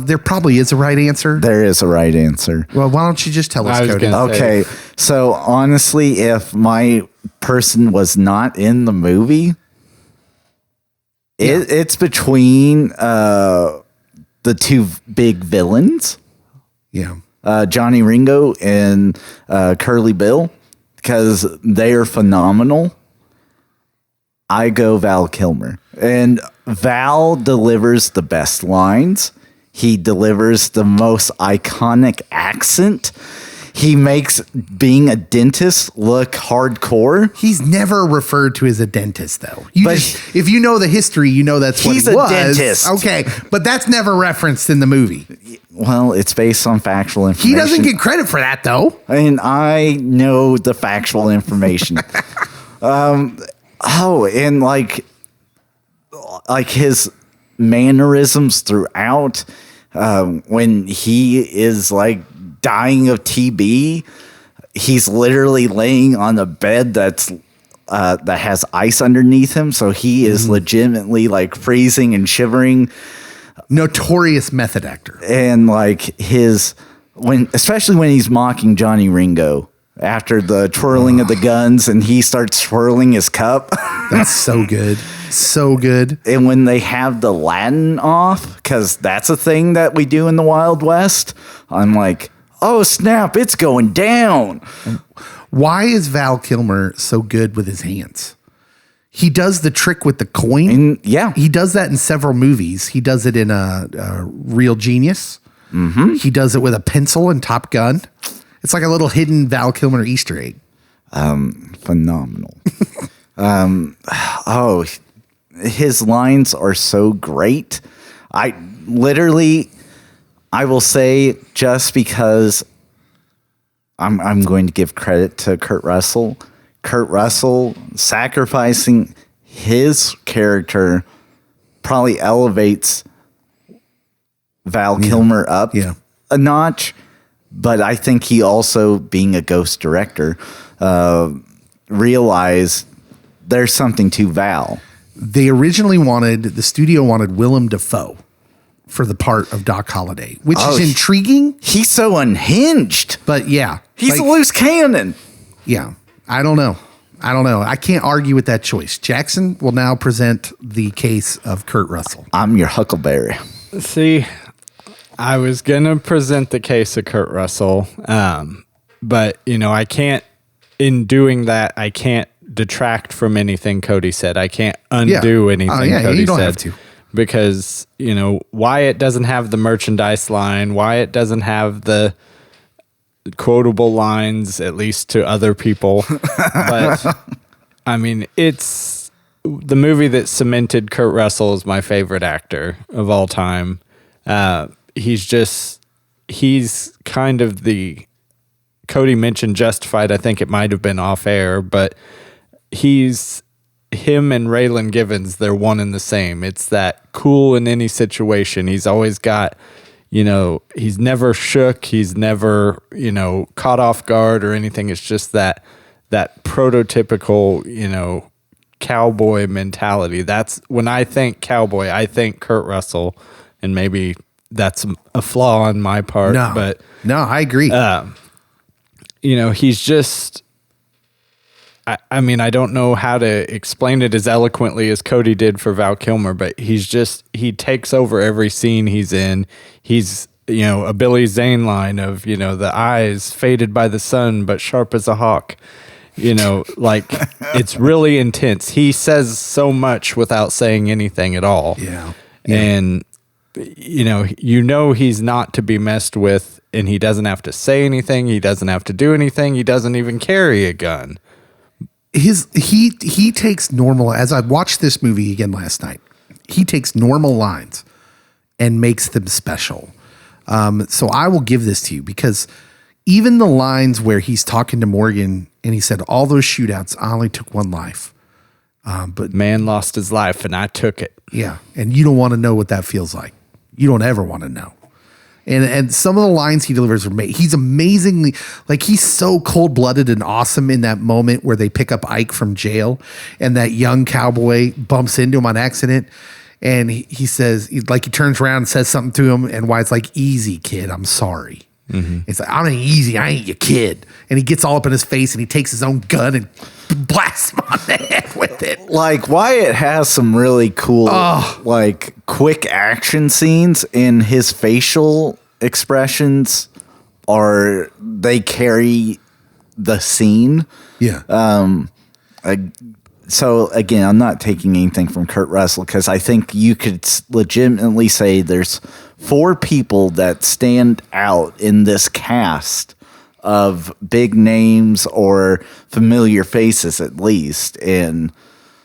there probably is a right answer. there is a right answer. Well, why don't you just tell us, I was Cody? gonna- Okay, so honestly, if my person was not in the movie, it's between the two big villains, Yeah. Johnny Ringo and Curly Bill, because they are phenomenal. I go Val Kilmer. And Val delivers the best lines. He delivers the most iconic accent. He makes being a dentist look hardcore. He's never referred to as a dentist, though. But If you know the history, you know that's what He's he a was. dentist. Okay, but that's never referenced in the movie. Well, it's based on factual information. He doesn't get credit for that, though. And I know the factual information. And like his mannerisms throughout, when he is like dying of TB, he's literally laying on a bed that has ice underneath him, so he is legitimately like freezing and shivering. Notorious method actor. And like especially when he's mocking Johnny Ringo after the twirling of the guns, and he starts twirling his cup. That's so good. So good. And when they have the Latin off, because that's a thing that we do in the Wild West, I'm like, oh snap, it's going down. Why is Val Kilmer so good with his hands? He does the trick with the coin. And yeah, He does that in several movies. He does it in Real Genius. Mm-hmm. He does it with a pencil in Top Gun. It's like a little hidden Val Kilmer Easter egg. phenomenal. His lines are so great. I will say, just because I'm going to give credit to Kurt Russell. Kurt Russell sacrificing his character probably elevates Val Kilmer up a notch. But I think he also, being a ghost director, realized there's something to Val. They originally the studio wanted Willem Dafoe for the part of Doc Holliday, which is intriguing. He's so unhinged. But yeah. He's a loose cannon. Yeah. I don't know. I can't argue with that choice. Jackson will now present the case of Kurt Russell. I'm your Huckleberry. See, I was going to present the case of Kurt Russell, but, I can't, in doing that, I can't detract from anything Cody said. I can't undo anything Cody you don't said. have to. Because, Wyatt doesn't have the merchandise line. Wyatt doesn't have the quotable lines, at least to other people. But, it's the movie that cemented Kurt Russell as my favorite actor of all time. He's kind of Cody mentioned Justified. I think it might have been off air, but him and Raylan Givens, they're one and the same. It's that cool in any situation. He's always got, he's never shook. He's never, caught off guard or anything. It's just that prototypical, cowboy mentality. That's when I think cowboy, I think Kurt Russell, and maybe that's a flaw on my part. No, I agree. He's just, I don't know how to explain it as eloquently as Cody did for Val Kilmer, but he takes over every scene he's in. He's a Billy Zane line of, the eyes faded by the sun, but sharp as a hawk. Like it's really intense. He says so much without saying anything at all. Yeah. And, he's not to be messed with, and he doesn't have to say anything. He doesn't have to do anything. He doesn't even carry a gun. He takes normal, as I watched this movie again last night, he takes normal lines and makes them special. So I will give this to you, because even the lines where he's talking to Morgan and he said, all those shootouts, I only took one life. But man lost his life and I took it. Yeah. And you don't want to know what that feels like. You don't ever want to know. And some of the lines he delivers are he's amazingly, like, he's so cold-blooded and awesome in that moment where they pick up Ike from jail and that young cowboy bumps into him on accident. And he says, he turns around and says something to him, and Wyatt's like, easy, kid, I'm sorry. Mm-hmm. It's like, I ain't easy, I ain't your kid. And he gets all up in his face and he takes his own gun and blasts him on the head with it. Like, Wyatt has some really cool, quick action scenes, and his facial expressions they carry the scene. Yeah. So again, I'm not taking anything from Kurt Russell, because I think you could legitimately say there's 4 people that stand out in this cast of big names or familiar faces, at least. And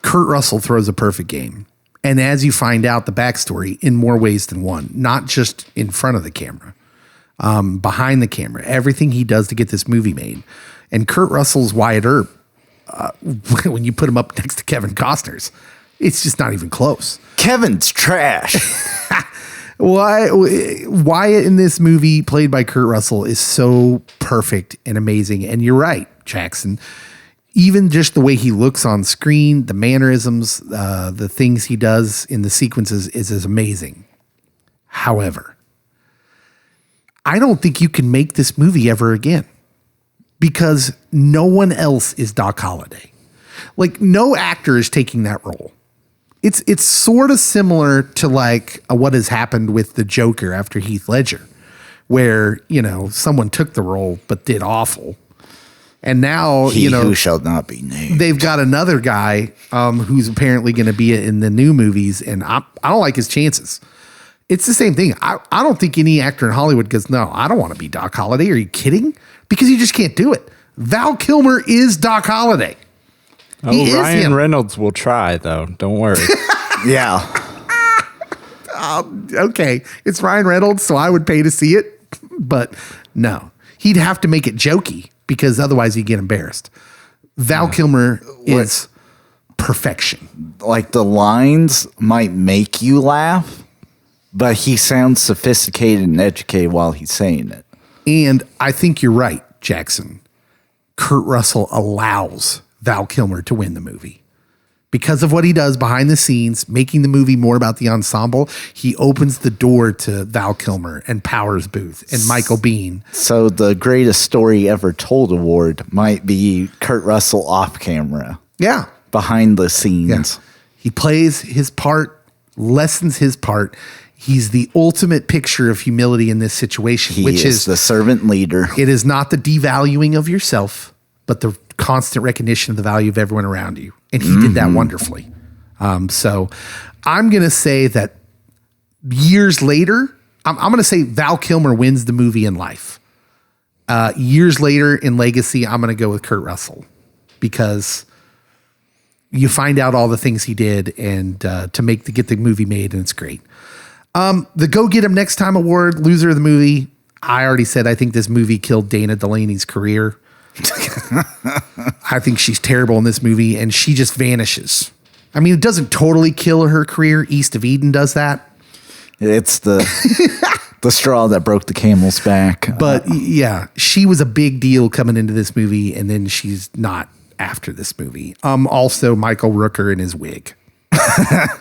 Kurt Russell throws a perfect game. And as you find out the backstory in more ways than one, not just in front of the camera, behind the camera, everything he does to get this movie made. And Kurt Russell's Wyatt Earp, when you put him up next to Kevin Costner's, it's just not even close. Kevin's trash. Wyatt in this movie, played by Kurt Russell, is so perfect and amazing. And you're right, Jackson. Even just the way he looks on screen, the mannerisms, the things he does in the sequences is amazing. However, I don't think you can make this movie ever again, because no one else is Doc Holliday. Like, no actor is taking that role. It's sort of similar to like what has happened with the Joker after Heath Ledger, where, someone took the role but did awful. And now, who shall not be named. They've got another guy who's apparently going to be in the new movies, and I don't like his chances. It's the same thing. I don't think any actor in Hollywood goes, no, I don't want to be Doc Holliday. Are you kidding? Because you just can't do it. Val Kilmer is Doc Holliday. Ryan Reynolds will try, though. Don't worry. Yeah. Okay. It's Ryan Reynolds, so I would pay to see it. But no, he'd have to make it jokey, because otherwise he'd get embarrassed. Val Kilmer is perfection. Like, the lines might make you laugh, but he sounds sophisticated and educated while he's saying it. And I think you're right, Jackson. Kurt Russell allows Val Kilmer to win the movie. Because of what he does behind the scenes, making the movie more about the ensemble, he opens the door to Val Kilmer and Powers Booth and Michael Biehn. So the greatest story ever told award might be Kurt Russell off camera. Yeah. Behind the scenes. Yeah. He plays his part, lessens his part. He's the ultimate picture of humility in this situation, which is the servant leader. It is not the devaluing of yourself, but the constant recognition of the value of everyone around you. And he did that wonderfully. So I'm going to say that years later, I'm going to say Val Kilmer wins the movie in life. Years later in legacy, I'm going to go with Kurt Russell, because you find out all the things he did and to get the movie made, and it's great. The Go Get Him Next Time award, loser of the movie. I already said I think this movie killed Dana Delaney's career. I think she's terrible in this movie, and she just vanishes. I mean, it doesn't totally kill her career. East of Eden does that. It's the straw that broke the camel's back. But yeah, she was a big deal coming into this movie, and then she's not after this movie. Also, Michael Rooker and his wig.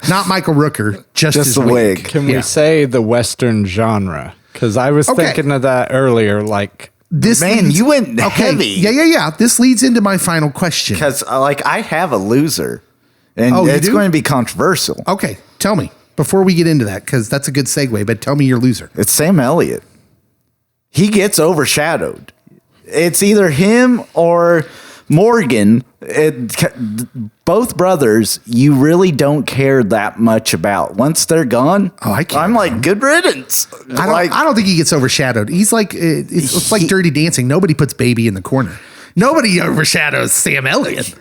Not Michael Rooker, just his wig. Can we say the Western genre? Because I was thinking of that earlier, like... You went heavy. Yeah. This leads into my final question. Because, I have a loser, and it's going to be controversial. Okay, tell me. before we get into that, because that's a good segue, but tell me your loser. It's Sam Elliott. He gets overshadowed. It's either him or Morgan. Both brothers, you really don't care that much about. Once they're gone, I'm like, good riddance. I don't think he gets overshadowed. He's like, it's like Dirty Dancing. Nobody puts Baby in the corner. Nobody overshadows Sam Elliott.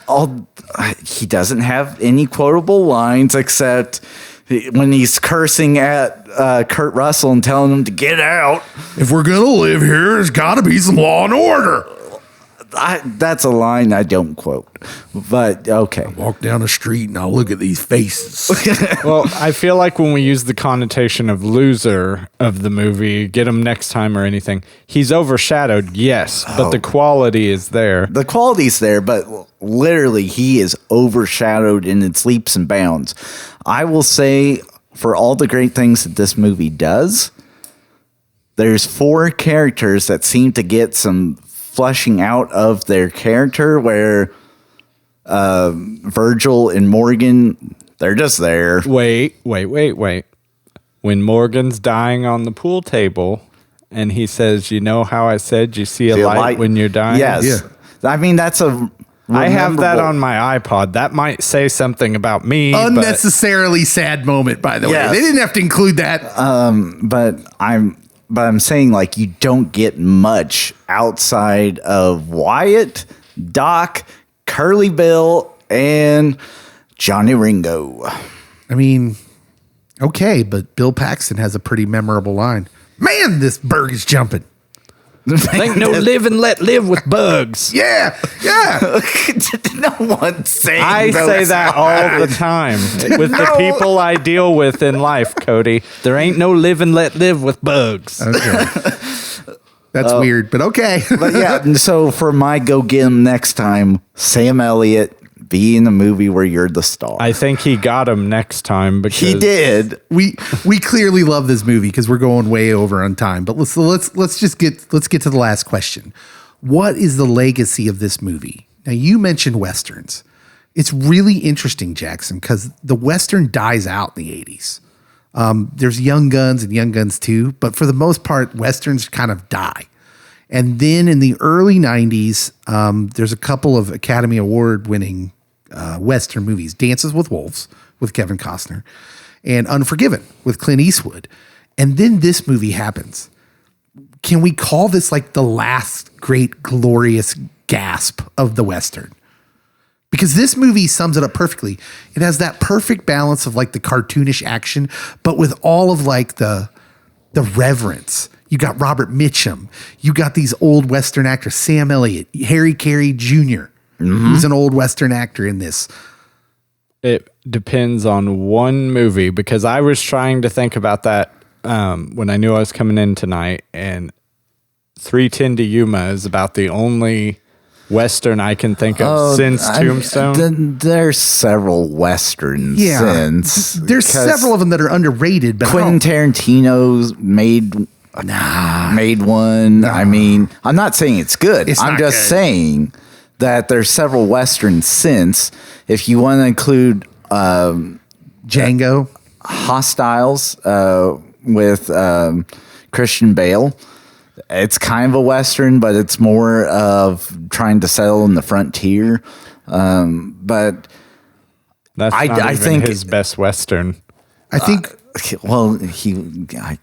He doesn't have any quotable lines except when he's cursing at Kurt Russell and telling him to get out. If we're going to live here, there's got to be some law and order. That's a line I don't quote, but okay. Walk down the street and I'll look at these faces. Well, I feel like when we use the connotation of loser of the movie, get him next time or anything, he's overshadowed, yes, but the quality is there. The quality's there, but literally he is overshadowed in its leaps and bounds. I will say, for all the great things that this movie does, there's 4 characters that seem to get some fleshing out of their character, where Virgil and Morgan, they're just there. Wait. When Morgan's dying on the pool table and he says, you know how I said you see a light when you're dying? Yes. Yeah. I mean, that's I have that on my iPod. That might say something about me. Unnecessarily sad moment, by the way. They didn't have to include that. But I'm saying, like, you don't get much outside of Wyatt, Doc, Curly Bill, and Johnny Ringo. I mean, okay, but Bill Paxton has a pretty memorable line. Man, this bird is jumping. Ain't no live and let live with bugs. Yeah. No one's saying I say that all the time with the people I deal with in life, Cody. There ain't no live and let live with bugs. Okay. That's weird, but okay. But yeah, so for my go get him next time, Sam Elliott, be in the movie where you're the star. I think he got him next time because he did. We clearly love this movie because we're going way over on time. But let's get to the last question. What is the legacy of this movie? Now, you mentioned Westerns. It's really interesting, Jackson, because the Western dies out in the 80s. There's Young Guns and Young Guns 2, but for the most part, Westerns kind of die. And then in the early 90s, there's a couple of Academy Award winning Western movies. Dances with Wolves with Kevin Costner and Unforgiven with Clint Eastwood. And then this movie happens. Can we call this like the last great glorious gasp of the Western? Because this movie sums it up perfectly. It has that perfect balance of like the cartoonish action, but with all of like the reverence. You got Robert Mitchum. You got these old Western actors, Sam Elliott, Harry Carey Jr., who's an old Western actor in this. It depends on one movie, because I was trying to think about that when I knew I was coming in tonight, and 3:10 to Yuma is about the only Western I can think of since Tombstone. There's several Westerns since. There's several of them that are underrated, but Quentin Tarantino's made one. No. I mean, I'm not saying it's good. I'm just saying that there's several Westerns since. If you want to include Django, Hostiles with Christian Bale, it's kind of a Western, but it's more of trying to settle in the frontier. But that's I think his best Western. I think. Well, I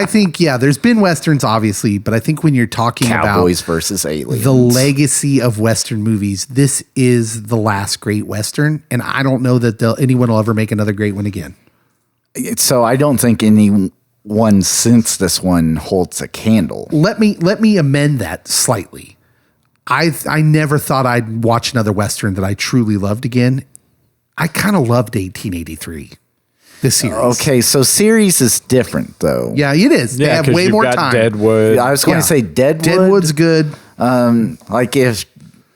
think there's been Westerns, obviously, but I think when you're talking Cowboys about versus aliens, the legacy of Western movies, this is the last great Western, and I don't know that anyone will ever make another great one again. So I don't think anyone since this one holds a candle. Let me amend that slightly. I never thought I'd watch another Western that I truly loved again. I kind of loved 1883. This series. Okay, so series is different though. Yeah, it is. They have way more time. Deadwood. I was going to say Deadwood. Deadwood's good. Like if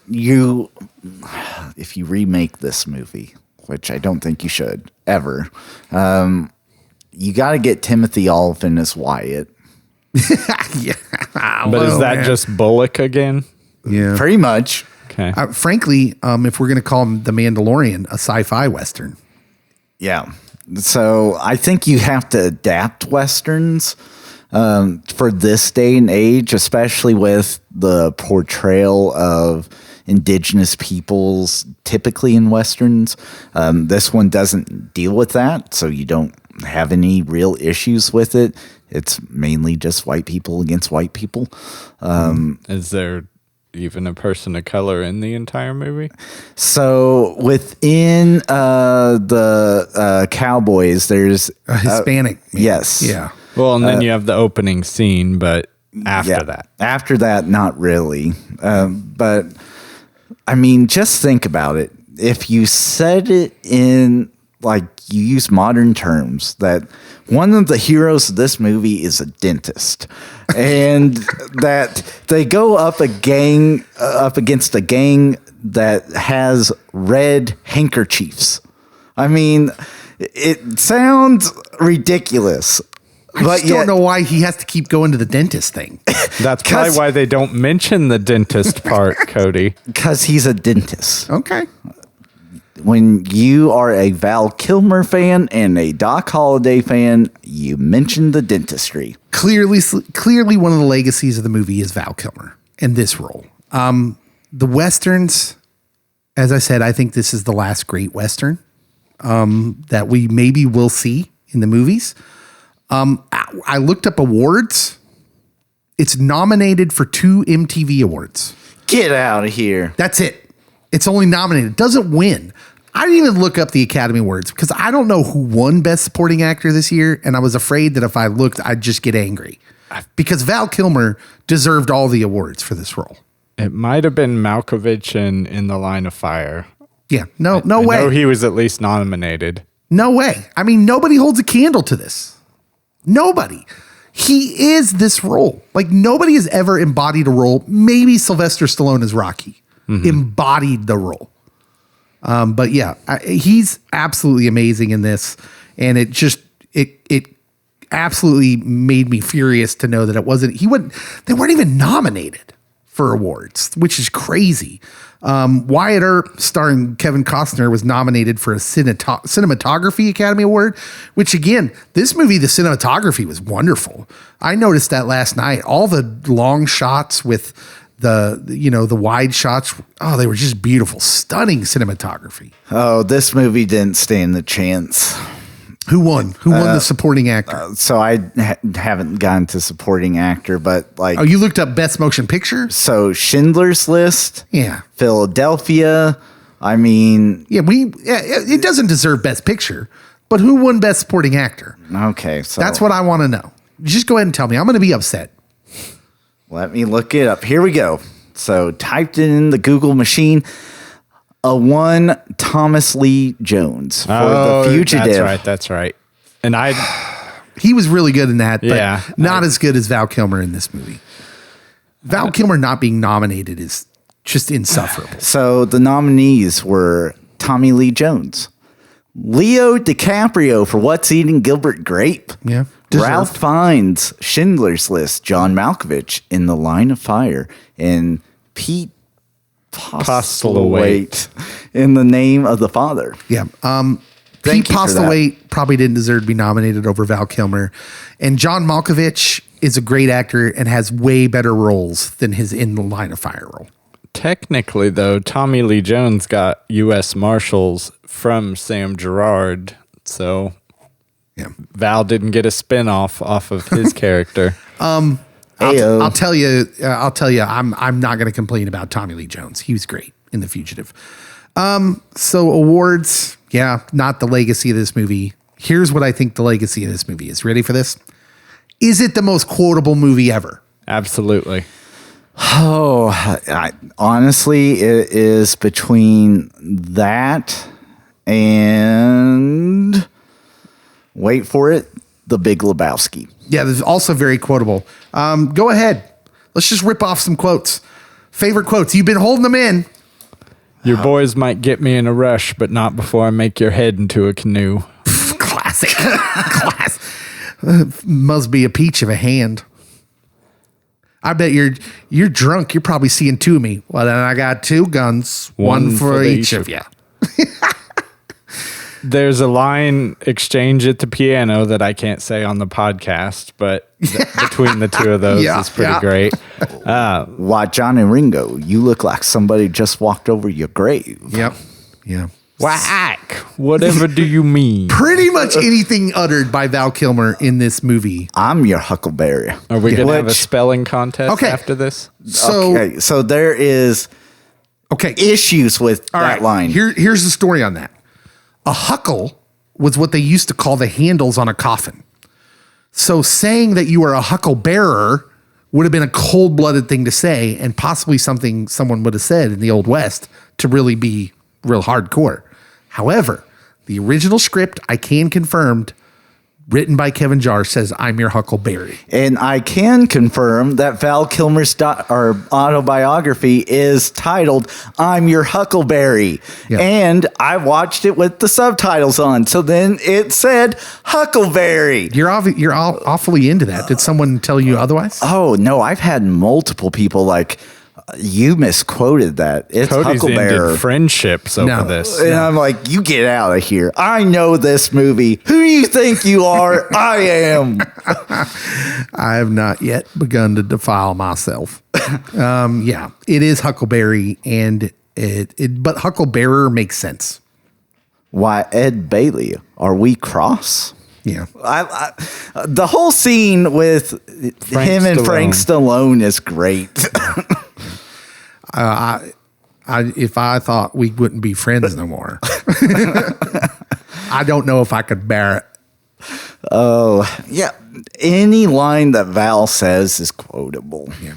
you remake this movie, which I don't think you should ever, you got to get Timothy Olyphant as Wyatt. But is that just Bullock again? Yeah, pretty much. Okay. Frankly, if we're going to call him The Mandalorian, a sci-fi Western. Yeah. So I think you have to adapt Westerns for this day and age, especially with the portrayal of indigenous peoples typically in Westerns. This one doesn't deal with that, so you don't have any real issues with it. It's mainly just white people against white people. Is there even a person of color in the entire movie? So within the Cowboys, there's A Hispanic. yes. Yeah. Well, and then you have the opening scene, but after that, not really. But I mean, just think about it. If you said it in, like, you use modern terms, that one of the heroes of this movie is a dentist, and that they go up against a gang that has red handkerchiefs. I mean, it sounds ridiculous. I just don't know why he has to keep going to the dentist thing. that's probably why they don't mention the dentist part, Cody. Because he's a dentist. Okay. When you are a Val Kilmer fan and a Doc Holliday fan, you mention the dentistry. Clearly, one of the legacies of the movie is Val Kilmer in this role. The Westerns, as I said, I think this is the last great Western that we maybe will see in the movies. I looked up awards. It's nominated for 2 MTV awards. Get out of here. That's it. It's only nominated. It doesn't win. I didn't even look up the Academy Awards because I don't know who won Best Supporting Actor this year. And I was afraid that if I looked, I'd just get angry because Val Kilmer deserved all the awards for this role. It might have been Malkovich in The Line of Fire. Yeah. No way. I know he was at least nominated. No way. I mean, nobody holds a candle to this. Nobody. He is this role. Like, nobody has ever embodied a role. Maybe Sylvester Stallone as Rocky embodied the role. But yeah, he's absolutely amazing in this. And it just, it absolutely made me furious to know that they weren't even nominated for awards, which is crazy. Wyatt Earp, starring Kevin Costner, was nominated for a Cinematography Academy Award, which, again, this movie, the cinematography was wonderful. I noticed that last night. All the long shots with the wide shots, they were just beautiful, stunning cinematography. Oh, this movie didn't stand a chance. Who won? Who won the supporting actor? So I haven't gotten to supporting actor, but like... Oh, you looked up Best Motion Picture? So Schindler's List. Yeah. Philadelphia. I mean... Yeah, it doesn't deserve Best Picture, but who won Best Supporting Actor? Okay, so... That's what I want to know. Just go ahead and tell me. I'm going to be upset. Let me look it up. Here we go. So typed in the Google machine... A one Thomas Lee Jones for The Fugitive. That's right. And he was really good in that, but Yeah. not as good as Val Kilmer in this movie. Val Kilmer not being nominated is just insufferable. So the nominees were Tommy Lee Jones, Leo DiCaprio for What's Eating Gilbert Grape, Yeah, Ralph Fiennes, Schindler's List, John Malkovich in The Line of Fire, and Pete Postlewaite in The Name of the Father. Yeah. Thank Pete you for that. Postlewaite probably didn't deserve to be nominated over Val Kilmer. And John Malkovich is a great actor and has way better roles than his In the Line of Fire role. technically, though, Tommy Lee Jones got U.S. Marshals from Sam Gerard, so Yeah. Val didn't get a spinoff off of his character. I'll tell you, I'm not going to complain about Tommy Lee Jones. He was great in The Fugitive. So awards, yeah, not the legacy of this movie. Here's what I think the legacy of this movie is. Ready for this? Is it the most quotable movie ever? Absolutely. Honestly, it is between that and, wait for it, The Big Lebowski. Yeah, this is also very quotable. Go ahead. Let's just rip off some quotes. Favorite quotes. You've been holding them in. Your boys might get me in a rush, but not before I make your head into a canoe. Classic. Class. Must be a peach of a hand. I bet you're drunk. You're probably seeing two of me. Well, then I got two guns, one for each of you. There's a line exchange at the piano that I can't say on the podcast, but between the two of those is pretty great. Why, John and Ringo, you look like somebody just walked over your grave. Yep. Yeah. Whack. Whatever do you mean? Pretty much anything uttered by Val Kilmer in this movie. I'm your huckleberry. Are we going to have a Which- spelling contest after this? So, Okay, so there is issues with all that right, line. Here's the story on that. A huckle was what they used to call the handles on a coffin. So saying that you are a huckle bearer would have been a cold-blooded thing to say, and possibly something someone would have said in the Old West to really be real hardcore. However, the original script, I can confirm, written by Kevin Jarre, says, I'm your huckleberry. And I can confirm that Val Kilmer's autobiography is titled I'm Your Huckleberry. Yeah. And I watched it with the subtitles on. So then it said Huckleberry. You're awfully into that. Did someone tell you otherwise? Oh, no, I've had multiple people like, you misquoted that. It's Cody's Huckleberry. ended friendships over this. And I'm like, you get out of here. I know this movie. Who do you think you are? I am. I have not yet begun to defile myself. Yeah, it is Huckleberry, and but Hucklebearer makes sense. Why, Ed Bailey, are we cross? Yeah. The whole scene with him and Frank Stallone is great. If I thought we wouldn't be friends no more, I don't know if I could bear it. Oh, yeah. Any line that Val says is quotable. Yeah.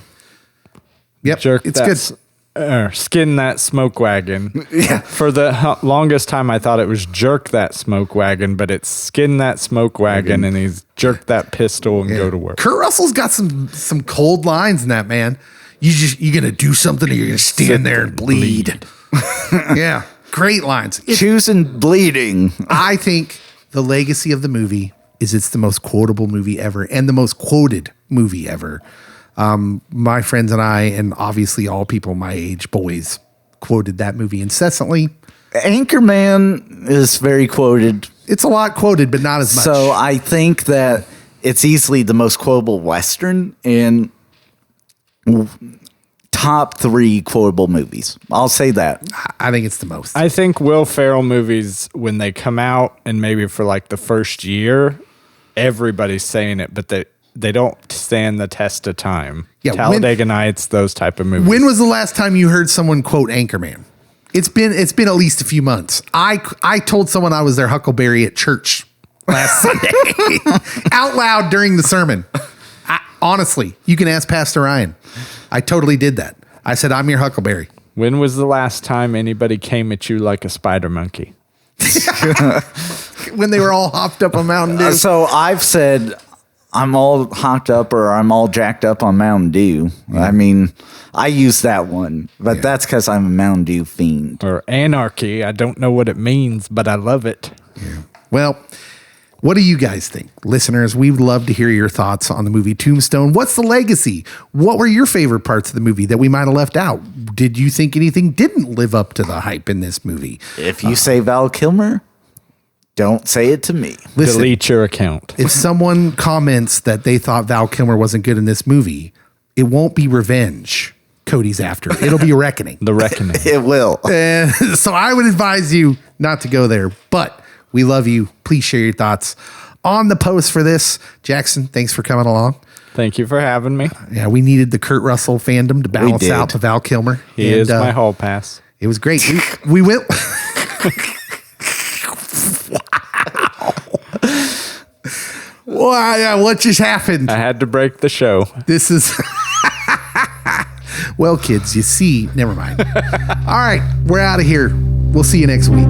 Yep. Jerk it's that good. Skin that smoke wagon. Yeah. For the longest time, I thought it was jerk that smoke wagon, but it's skin that smoke wagon, and he's jerk that pistol and go to work. Kurt Russell's got some cold lines in that, man. You gonna do something, or you're gonna stand there and bleed. Yeah, great lines. Choosing bleeding. I think the legacy of the movie is it's the most quotable movie ever and the most quoted movie ever. My friends and I, and obviously all people my age, boys, quoted that movie incessantly. Anchorman is very quoted. It's a lot quoted, but not as much. So I think that it's easily the most quotable Western in top 3 quotable movies. I'll say that. I think it's the most. I think Will Ferrell movies, when they come out, and maybe for like the first year, everybody's saying it, but they don't stand the test of time. Yeah, Talladega Nights, those type of movies. When was the last time you heard someone quote Anchorman? It's been at least a few months. I told someone I was their Huckleberry at church last Sunday out loud during the sermon. Honestly, you can ask Pastor Ryan. I totally did that. I said, I'm your Huckleberry. When was the last time anybody came at you like a spider monkey? When they were all hopped up on Mountain Dew. So I've said I'm all hopped up or I'm all jacked up on Mountain Dew. I mean, I use that one, but that's because I'm a Mountain Dew fiend. Or anarchy. I don't know what it means, but I love it. Yeah. Well, what do you guys think? Listeners, we'd love to hear your thoughts on the movie Tombstone. What's the legacy? What were your favorite parts of the movie that we might have left out? Did you think anything didn't live up to the hype in this movie? If you say Val Kilmer, don't say it to me. Listen, Delete your account. if someone comments that they thought Val Kilmer wasn't good in this movie, it won't be revenge Cody's after. It'll be a reckoning. The Reckoning. It will. So I would advise you not to go there, but we love you. Please share your thoughts on the post for this. Jackson, thanks for coming along. Thank you for having me. Yeah, we needed the Kurt Russell fandom to balance did. out the Val Kilmer. He is my hall pass. It was great. We went. Wow. What just happened? I had to break the show. This is. Well, kids, you see, never mind. All right, we're out of here. We'll see you next week.